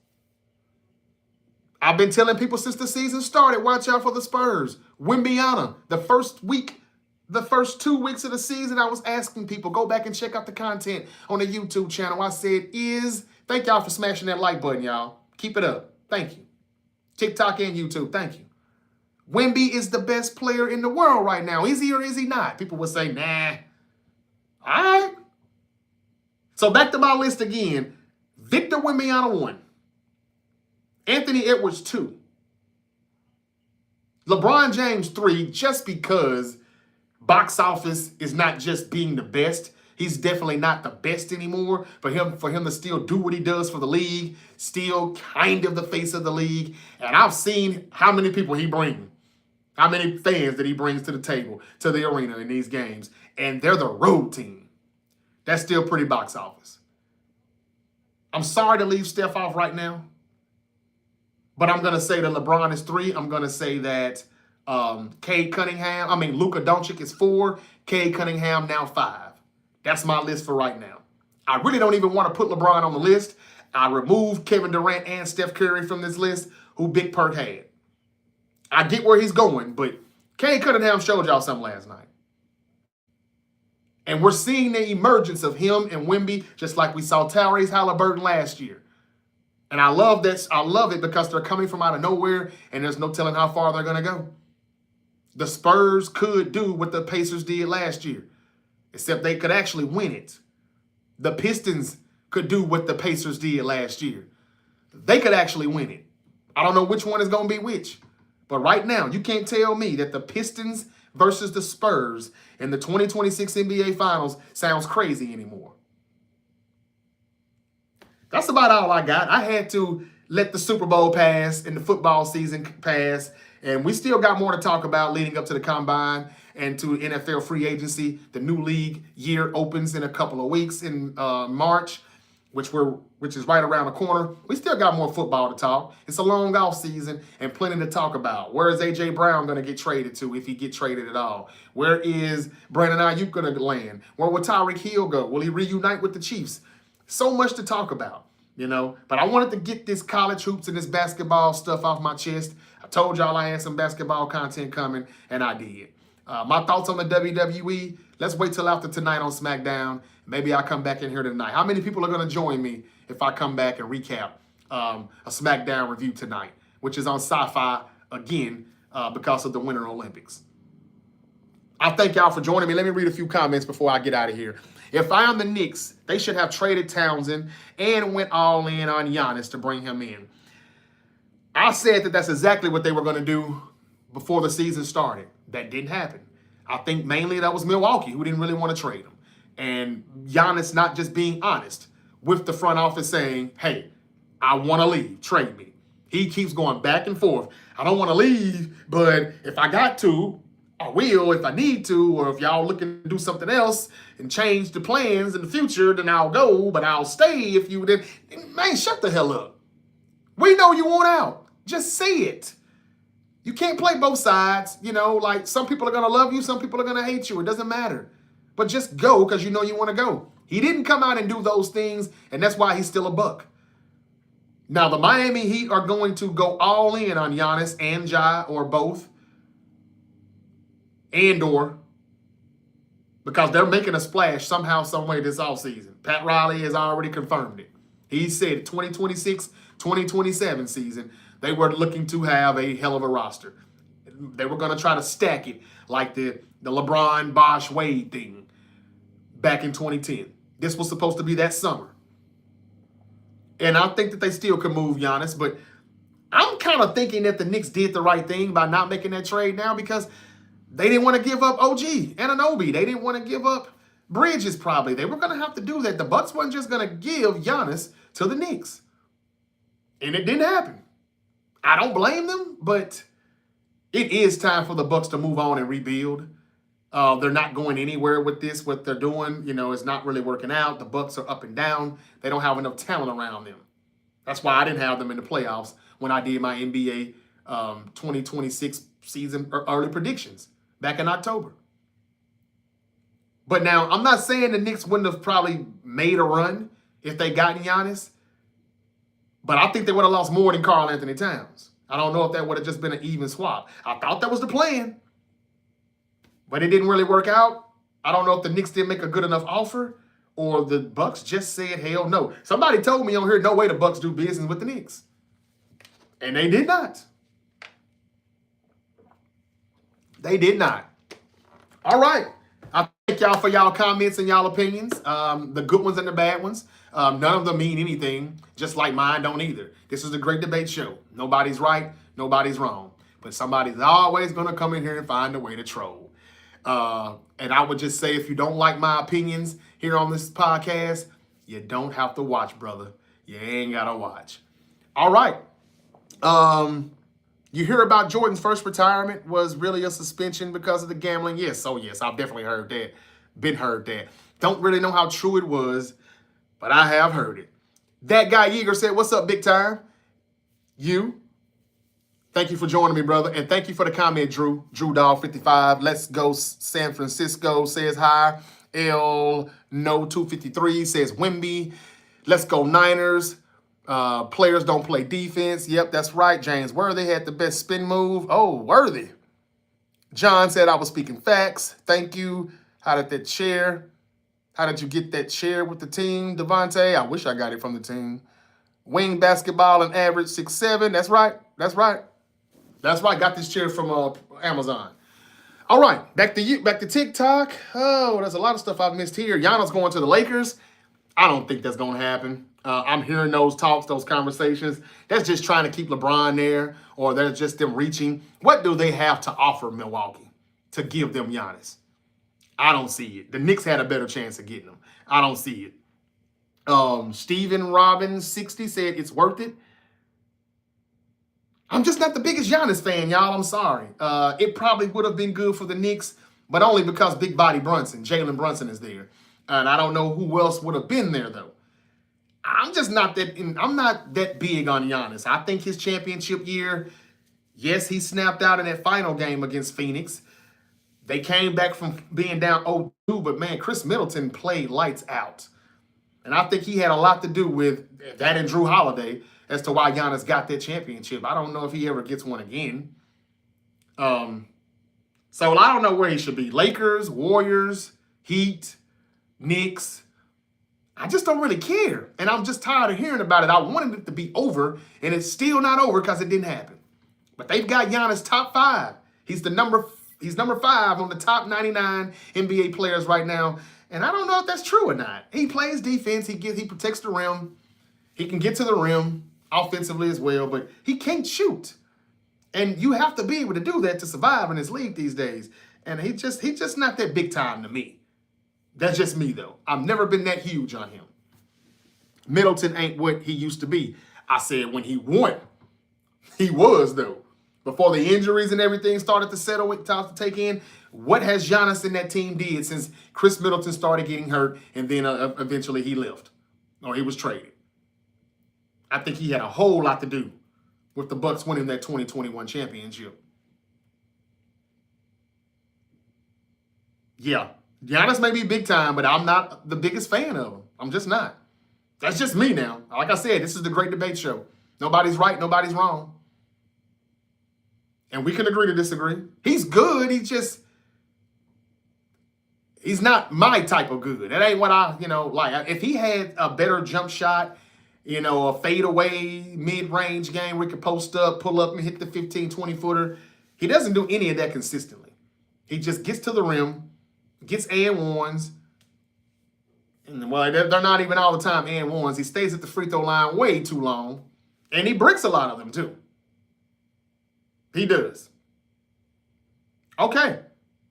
I've been telling people since the season started, watch out for the Spurs. Wembanyama, the first 2 weeks of the season, I was asking people, go back and check out the content on the YouTube channel. I said, thank y'all for smashing that like button, y'all. Keep it up. Thank you. TikTok and YouTube, thank you. Wemby is the best player in the world right now. Is he or is he not? People would say, nah. All right. So back to my list again. Victor Wembanyama 1. Anthony Edwards 2. LeBron James 3, just because box office is not just being the best. He's definitely not the best anymore. For him to still do what he does for the league, still kind of the face of the league. And I've seen how many people he brings. How many fans that he brings to the table, to the arena in these games. And they're the road team. That's still pretty box office. I'm sorry to leave Steph off right now. But I'm going to say that LeBron is 3. I'm going to say that Luka Doncic is 4. Cade Cunningham now 5. That's my list for right now. I really don't even want to put LeBron on the list. I removed Kevin Durant and Steph Curry from this list, who Big Perk had. I get where he's going, but Cade Cunningham showed y'all something last night. And we're seeing the emergence of him and Wemby, just like we saw Tyrese Halliburton last year. And I love this. I love it because they're coming from out of nowhere, and there's no telling how far they're going to go. The Spurs could do what the Pacers did last year, except they could actually win it. The Pistons could do what the Pacers did last year. They could actually win it. I don't know which one is going to be which. But right now, you can't tell me that the Pistons versus the Spurs in the 2026 NBA Finals sounds crazy anymore. That's about all I got. I had to let the Super Bowl pass and the football season pass, and we still got more to talk about leading up to the Combine and to NFL free agency. The new league year opens in a couple of weeks in March. which is right around the corner. We still got more football to talk. It's a long off season and plenty to talk about. Where is A.J. Brown going to get traded to if he get traded at all? Where is Brandon Ayuk going to land? Where will Tyreek Hill go? Will he reunite with the Chiefs? So much to talk about, But I wanted to get this college hoops and this basketball stuff off my chest. I told y'all I had some basketball content coming, and I did. My thoughts on the WWE, let's wait till after tonight on SmackDown. Maybe I'll come back in here tonight. How many people are going to join me if I come back and recap a SmackDown review tonight, which is on Sci-Fi again because of the Winter Olympics? I thank y'all for joining me. Let me read a few comments before I get out of here. If I am the Knicks, they should have traded Townsend and went all in on Giannis to bring him in. I said that that's exactly what they were going to do before the season started. That didn't happen. I think mainly that was Milwaukee who didn't really want to trade him. And Giannis not just being honest with the front office saying, hey, I want to leave, trade me. He keeps going back and forth. I don't want to leave, but if I got to, I will if I need to, or if y'all looking to do something else and change the plans in the future, then I'll go, but I'll stay if you did. Man, shut the hell up. We know you want out. Just say it. You can't play both sides. Like some people are going to love you, some people are going to hate you. It doesn't matter. But just go because you know you want to go. He didn't come out and do those things, and that's why he's still a Buck. Now, the Miami Heat are going to go all in on Giannis and Ja, or both, or because they're making a splash somehow, some way this offseason. Pat Riley has already confirmed it. He said 2026, 2027 season, they were looking to have a hell of a roster. They were going to try to stack it like the LeBron, Bosh, Wade thing back in 2010. This was supposed to be that summer. And I think that they still could move Giannis, but I'm kind of thinking that the Knicks did the right thing by not making that trade now because they didn't want to give up OG, Anunoby. They didn't want to give up Bridges probably. They were going to have to do that. The Bucks weren't just going to give Giannis to the Knicks. And it didn't happen. I don't blame them, but it is time for the Bucks to move on and rebuild. They're not going anywhere with this. What they're doing, is not really working out. The Bucks are up and down. They don't have enough talent around them. That's why I didn't have them in the playoffs when I did my NBA 2026 season early predictions back in October. But now, I'm not saying the Knicks wouldn't have probably made a run if they gotten Giannis, but I think they would have lost more than Karl Anthony Towns. I don't know if that would have just been an even swap. I thought that was the plan, but it didn't really work out. I don't know if the Knicks didn't make a good enough offer or the Bucks just said hell no. Somebody told me on here, no way the Bucks do business with the Knicks. And they did not. They did not. All right. I thank y'all for y'all comments and y'all opinions, the good ones and the bad ones. None of them mean anything, just like mine don't either. This is a great debate show. Nobody's right, nobody's wrong. But somebody's always going to come in here and find a way to troll. And I would just say, if you don't like my opinions here on this podcast, you don't have to watch, brother. You ain't got to watch. All right. You hear about Jordan's first retirement was really a suspension because of the gambling? Yes. Oh, yes. I've definitely heard that. Been heard that. Don't really know how true it was, but I have heard it. That guy Yeager said, what's up, big time? You. Thank you for joining me, brother. And thank you for the comment, Drew. Drew Dog 55. Let's go San Francisco says hi. L No 253 says Wemby. Let's go Niners. Players don't play defense. Yep, that's right. James Worthy had the best spin move. Oh, Worthy. John said I was speaking facts. Thank you. How did you get that chair with the team, Devontae? I wish I got it from the team. Wing basketball and average 6'7". That's right. That's right. That's right. Got this chair from Amazon. All right. Back to TikTok. Oh, there's a lot of stuff I've missed here. Giannis going to the Lakers. I don't think that's going to happen. I'm hearing those talks, those conversations. That's just trying to keep LeBron there, or they're just them reaching. What do they have to offer Milwaukee to give them Giannis? I don't see it. The Knicks had a better chance of getting him. I don't see it. Steven Robbins 60 said it's worth it. I'm just not the biggest Giannis fan, y'all. I'm sorry. It probably would have been good for the Knicks, but only because Big Body Brunson, Jalen Brunson is there. And I don't know who else would have been there, though. I'm not that big on Giannis. I think his championship year, yes, he snapped out in that final game against Phoenix. They came back from being down 0-2, but man, Chris Middleton played lights out. And I think he had a lot to do with that and Drew Holiday as to why Giannis got that championship. I don't know if he ever gets one again. So I don't know where he should be. Lakers, Warriors, Heat, Knicks. I just don't really care. And I'm just tired of hearing about it. I wanted it to be over, and it's still not over because it didn't happen. But they've got Giannis top 5. He's number 5 on the top 99 NBA players right now. And I don't know if that's true or not. He plays defense. He protects the rim. He can get to the rim offensively as well, but he can't shoot. And you have to be able to do that to survive in this league these days. And he's just not that big time to me. That's just me, though. I've never been that huge on him. Middleton ain't what he used to be. I said when he won, he was, though. Before the injuries and everything started to settle, to take in, what has Giannis and that team did since Chris Middleton started getting hurt and then eventually he left or he was traded? I think he had a whole lot to do with the Bucks winning that 2021 championship. Yeah, Giannis may be big time, but I'm not the biggest fan of him. I'm just not. That's just me now. Like I said, this is the Great Debate Show. Nobody's right, nobody's wrong. And we can agree to disagree. He's good. He's not my type of good. That ain't what I, like. If he had a better jump shot, a fadeaway mid-range game where he could post up, pull up, and hit the 15, 20-footer. He doesn't do any of that consistently. He just gets to the rim, gets and ones. And, well, they're not even all the time and ones. He stays at the free throw line way too long. And he bricks a lot of them, too. He does. Okay.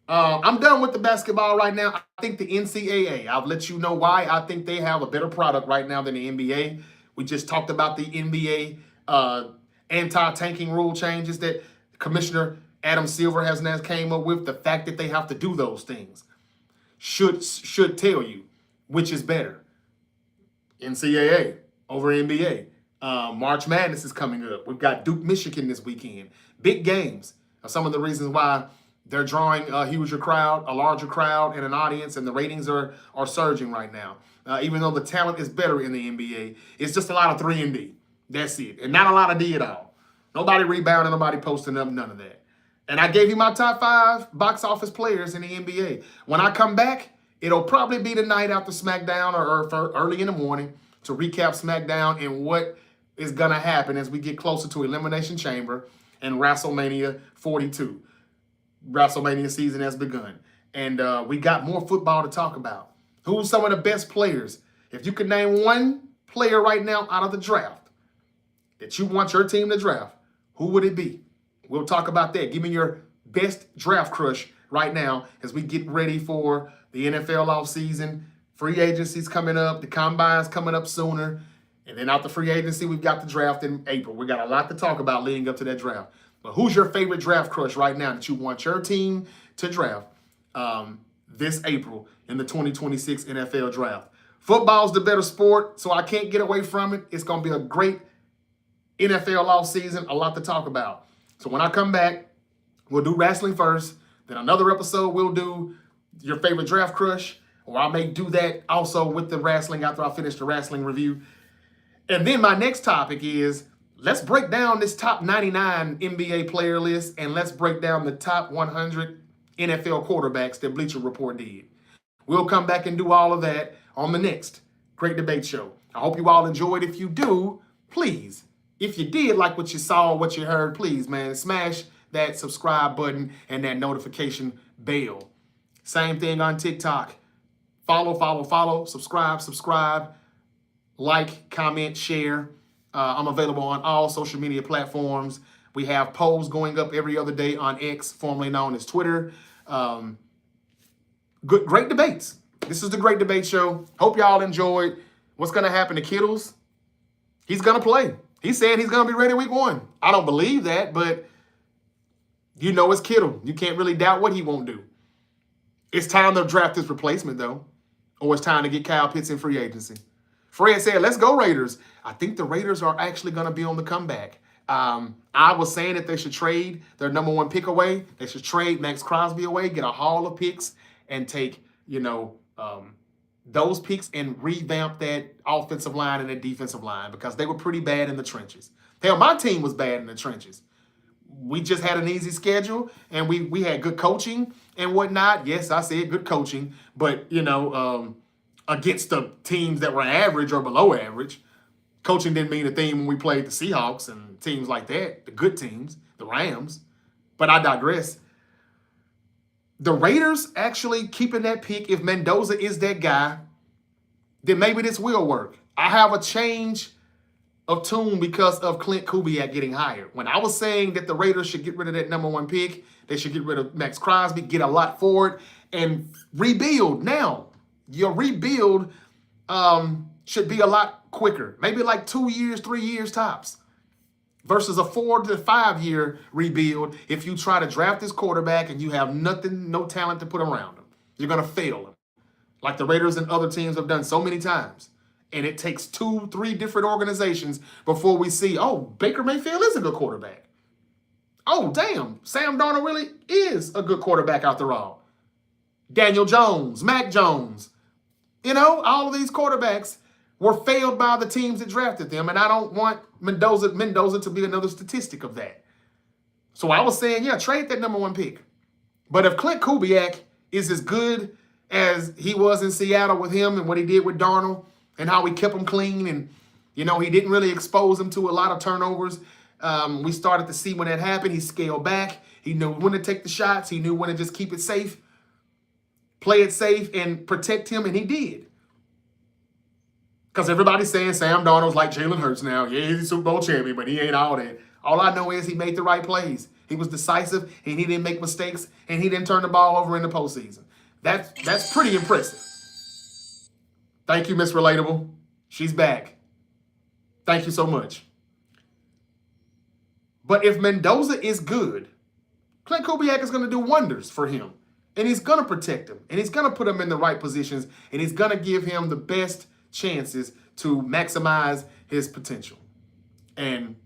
I'm done with the basketball right now. I think the NCAA, I'll let you know why. I think they have a better product right now than the NBA. We just talked about the NBA anti-tanking rule changes that Commissioner Adam Silver has now came up with. The fact that they have to do those things should tell you which is better. NCAA over NBA. March Madness is coming up. We've got Duke, Michigan this weekend. Big games are some of the reasons why they're drawing a larger crowd, and an audience, and the ratings are surging right now. Even though the talent is better in the NBA, it's just a lot of 3 and D. That's it. And not a lot of D at all. Nobody rebounding, nobody posting up, none of that. And I gave you my top 5 box office players in the NBA. When I come back, it'll probably be the night after SmackDown or early in the morning to recap SmackDown and what is going to happen as we get closer to Elimination Chamber and WrestleMania 42. WrestleMania season has begun. And we got more football to talk about. Who's some of the best players? If you could name one player right now out of the draft that you want your team to draft, who would it be? We'll talk about that. Give me your best draft crush right now as we get ready for the NFL offseason. Free agency's coming up. The combine's coming up sooner. And then out the free agency, we've got the draft in April. We got a lot to talk about leading up to that draft. But who's your favorite draft crush right now that you want your team to draft this April in the 2026 NFL draft? Football's the better sport, so I can't get away from it. It's going to be a great NFL offseason, a lot to talk about. So when I come back, we'll do wrestling first. Then another episode, we'll do your favorite draft crush, or I may do that also with the wrestling after I finish the wrestling review. And then my next topic is, let's break down this top 99 NBA player list, and let's break down the top 100 NFL quarterbacks that Bleacher Report did. We'll come back and do all of that on the next Great Debate Show. I hope you all enjoyed. If you do, please, if you did like what you saw, what you heard, please, man, smash that subscribe button and that notification bell. Same thing on TikTok. Follow, subscribe, like, comment, share. I'm available on all social media platforms. We have polls going up every other day on X, formerly known as Twitter. Great debates. This is the Great Debate Show. Hope y'all enjoyed. What's going to happen to Kittles? He's going to play. He said he's going to be ready week 1. I don't believe that, but it's Kittle. You can't really doubt what he won't do. It's time to draft his replacement, though, or it's time to get Kyle Pitts in free agency. Fred said, let's go Raiders. I think the Raiders are actually going to be on the comeback. I was saying that they should trade their number one pick away. They should trade Max Crosby away, get a haul of picks, and take, those picks and revamp that offensive line and that defensive line because they were pretty bad in the trenches. Hell, my team was bad in the trenches. We just had an easy schedule, and we had good coaching and whatnot. Yes, I said good coaching, but, against the teams that were average or below average, coaching didn't mean a thing when we played the Seahawks and teams like that, the good teams, the Rams. But I digress. The Raiders actually keeping that pick, if Mendoza is that guy, then maybe this will work. I have a change of tune because of Clint Kubiak getting hired. When I was saying that the Raiders should get rid of that number one pick, they should get rid of Max Crosby, get a lot for it, and rebuild. Now, your rebuild should be a lot quicker. Maybe like 2 years, 3 years tops. Versus a 4 to 5 year rebuild if you try to draft this quarterback and you have nothing, no talent to put around him. You're going to fail him. Like the Raiders and other teams have done so many times. And it takes 2, 3 different organizations before we see, oh, Baker Mayfield is a good quarterback. Oh, damn, Sam Darnold really is a good quarterback after all. Daniel Jones, Mac Jones. All of these quarterbacks were failed by the teams that drafted them, and I don't want Mendoza to be another statistic of that. So I was saying, yeah, trade that number one pick. But if Clint Kubiak is as good as he was in Seattle with him and what he did with Darnold and how he kept him clean and, he didn't really expose him to a lot of turnovers. We started to see when that happened. He scaled back. He knew when to take the shots. He knew when to just keep it safe, play it safe, and protect him, and he did. Because everybody's saying Sam Darnold's like Jalen Hurts now. Yeah, he's a Super Bowl champion, but he ain't all that. All I know is he made the right plays. He was decisive, and he didn't make mistakes, and he didn't turn the ball over in the postseason. That's pretty impressive. Thank you, Miss Relatable. She's back. Thank you so much. But if Mendoza is good, Clint Kubiak is going to do wonders for him. And he's going to protect him. And he's going to put him in the right positions. And he's going to give him the best chances to maximize his potential. And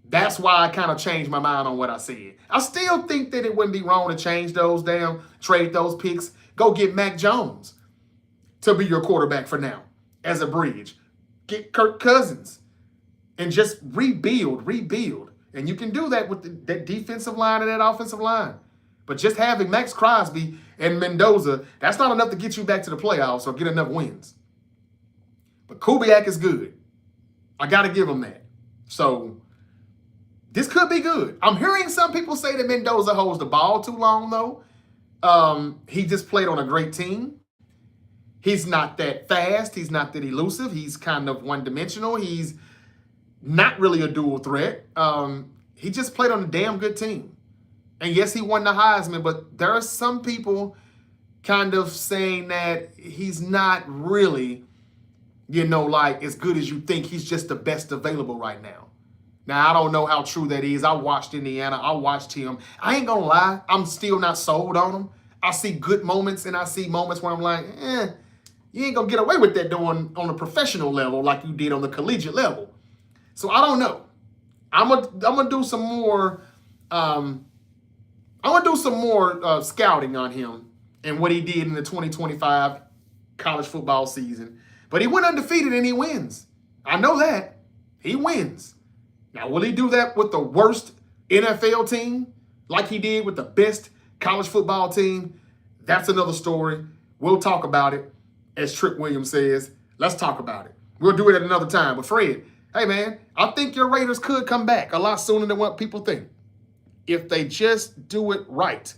that's why I kind of changed my mind on what I said. I still think that it wouldn't be wrong to change those down, trade those picks, go get Mac Jones to be your quarterback for now as a bridge. Get Kirk Cousins and just rebuild. And you can do that with that defensive line and that offensive line. But just having Max Crosby and Mendoza, that's not enough to get you back to the playoffs or get enough wins. But Kubiak is good. I got to give him that. So this could be good. I'm hearing some people say that Mendoza holds the ball too long, though. He just played on a great team. He's not that fast. He's not that elusive. He's kind of one-dimensional. He's not really a dual threat. He just played on a damn good team. And yes, he won the Heisman, but there are some people kind of saying that he's not really, like as good as you think. He's just the best available right now. Now, I don't know how true that is. I watched Indiana. I watched him. I ain't going to lie. I'm still not sold on him. I see good moments, and I see moments where I'm like, you ain't going to get away with that doing on a professional level like you did on the collegiate level. So I don't know. I'm gonna do some more. I'm gonna do some more scouting on him and what he did in the 2025 college football season. But he went undefeated and he wins. I know that. He wins. Now, will he do that with the worst NFL team like he did with the best college football team? That's another story. We'll talk about it. As Trick Williams says, let's talk about it. We'll do it at another time. But Fred, hey, man, I think your Raiders could come back a lot sooner than what people think if they just do it right.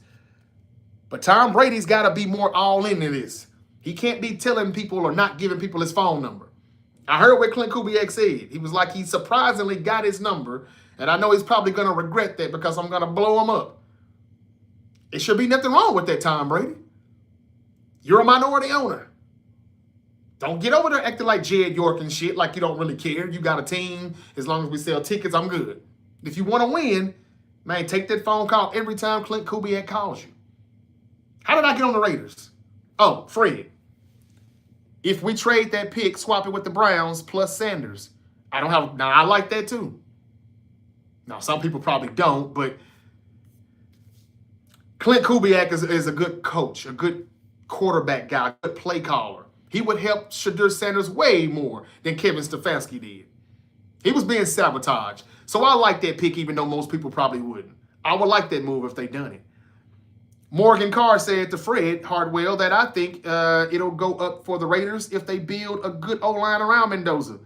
But Tom Brady's got to be more all into this. He can't be telling people or not giving people his phone number. I heard what Clint Kubiak said. He was like, he surprisingly got his number, and I know he's probably going to regret that because I'm going to blow him up. It should be nothing wrong with that, Tom Brady. You're a minority owner. Don't get over there acting like Jed York and shit, like you don't really care. You got a team. As long as we sell tickets, I'm good. If you want to win, man, take that phone call every time Clint Kubiak calls you. How did I get on the Raiders? Oh, Fred. If we trade that pick, swap it with the Browns plus Sanders. I like that too. Now, some people probably don't, but Clint Kubiak is a good coach, a good quarterback guy, a good play caller. He would help Shadur Sanders way more than Kevin Stefanski did. He was being sabotaged. So I like that pick, even though most people probably wouldn't. I would like that move if they done it. Morgan Carr said to Fred Hardwell that I think it'll go up for the Raiders if they build a good O-line around Mendoza.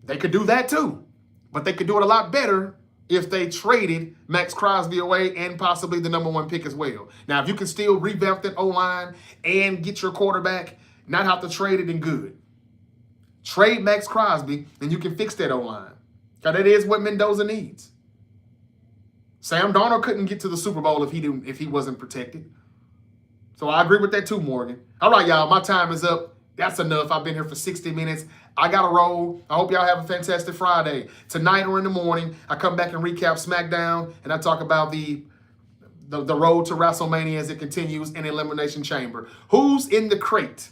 They could do that too, but they could do it a lot better if they traded Max Crosby away and possibly the #1 pick as well. Now, if you can still revamp that O-line and get your quarterback, not have to trade it, then good. Trade Max Crosby and you can fix that O-line. Because that is what Mendoza needs. Sam Darnold couldn't get to the Super Bowl if he wasn't protected. So I agree with that too, Morgan. All right, y'all, my time is up. That's enough. I've been here for 60 minutes. I got to roll. I hope y'all have a fantastic Friday. Tonight or in the morning, I come back and recap SmackDown, and I talk about the road to WrestleMania as it continues in Elimination Chamber. Who's in the crate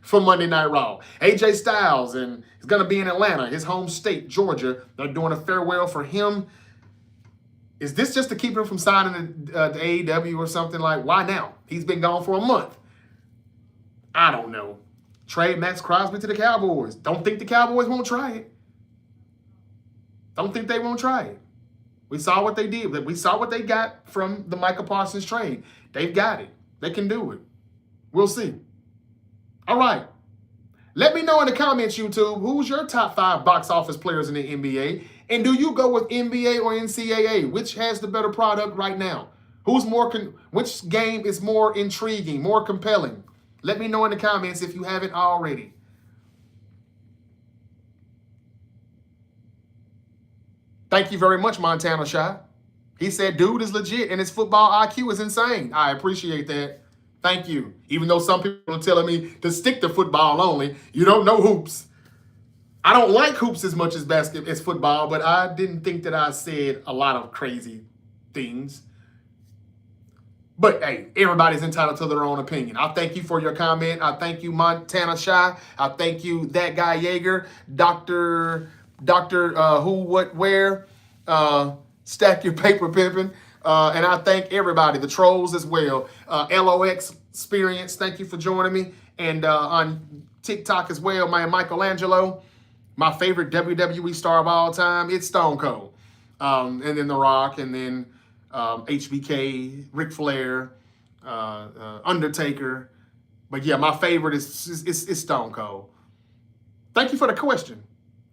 for Monday Night Raw? AJ Styles, and he's going to be in Atlanta, his home state, Georgia. They're doing a farewell for him. Is this just to keep him from signing the AEW or something? Like, why now? He's been gone for a month. I don't know. Trade Max Crosby to the Cowboys. Don't think the Cowboys won't try it. Don't think they won't try it. We saw what they did. We saw what they got from the Michael Parsons trade. They've got it. They can do it. We'll see. All right. Let me know in the comments, YouTube, who's your top 5 box office players in the NBA? And do you go with NBA or NCAA? Which has the better product right now? Which game is more intriguing, more compelling? Let me know in the comments if you haven't already. Thank you very much, Montana Shy. He said, dude is legit and his football IQ is insane. I appreciate that. Thank you. Even though some people are telling me to stick to football only, you don't know hoops. I don't like hoops as much as football, but I didn't think that I said a lot of crazy things. But hey, everybody's entitled to their own opinion. I thank you for your comment. I thank you, Montana Shy. I thank you, That Guy Yeager, Dr. Who, What, Where, Stack Your Paper Pimpin'. And I thank everybody, the trolls as well. LOX Experience, thank you for joining me. And on TikTok as well, my Michelangelo, my favorite WWE star of all time, it's Stone Cold. And then The Rock, and then HBK, Ric Flair, Undertaker. But yeah, my favorite is Stone Cold. Thank you for the question,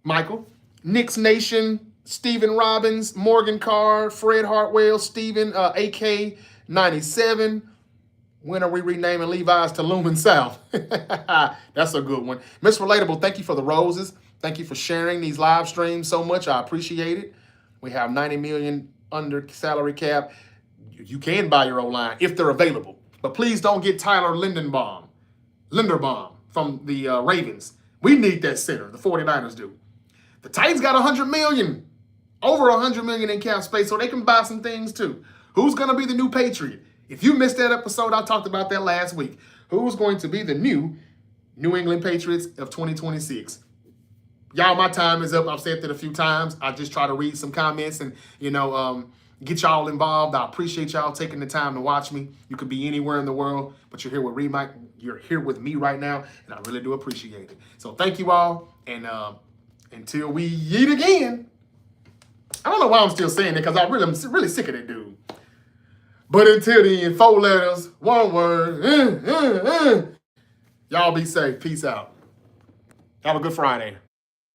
Michael. Knicks Nation, Stephen Robbins, Morgan Carr, Fred Hartwell, Stephen AK97. When are we renaming Levi's to Lumen South? That's a good one. Miss Relatable, thank you for the roses. Thank you for sharing these live streams so much. I appreciate it. We have 90 million under salary cap. You can buy your O-line if they're available. But please don't get Tyler Linderbaum from the Ravens. We need that center. The 49ers do. The Titans got 100 million. Over 100 million in cap space, so they can buy some things too. Who's going to be the new Patriot? If you missed that episode, I talked about that last week. Who's going to be the new New England Patriots of 2026? Y'all, my time is up. I've said that a few times. I just try to read some comments and, get y'all involved. I appreciate y'all taking the time to watch me. You could be anywhere in the world, but you're here with me right now, and I really do appreciate it. So thank you all, and until we eat again. I don't know why I'm still saying it, because I'm really sick of that dude. But until then, 4 letters, 1 word. Y'all be safe. Peace out. Have a good Friday.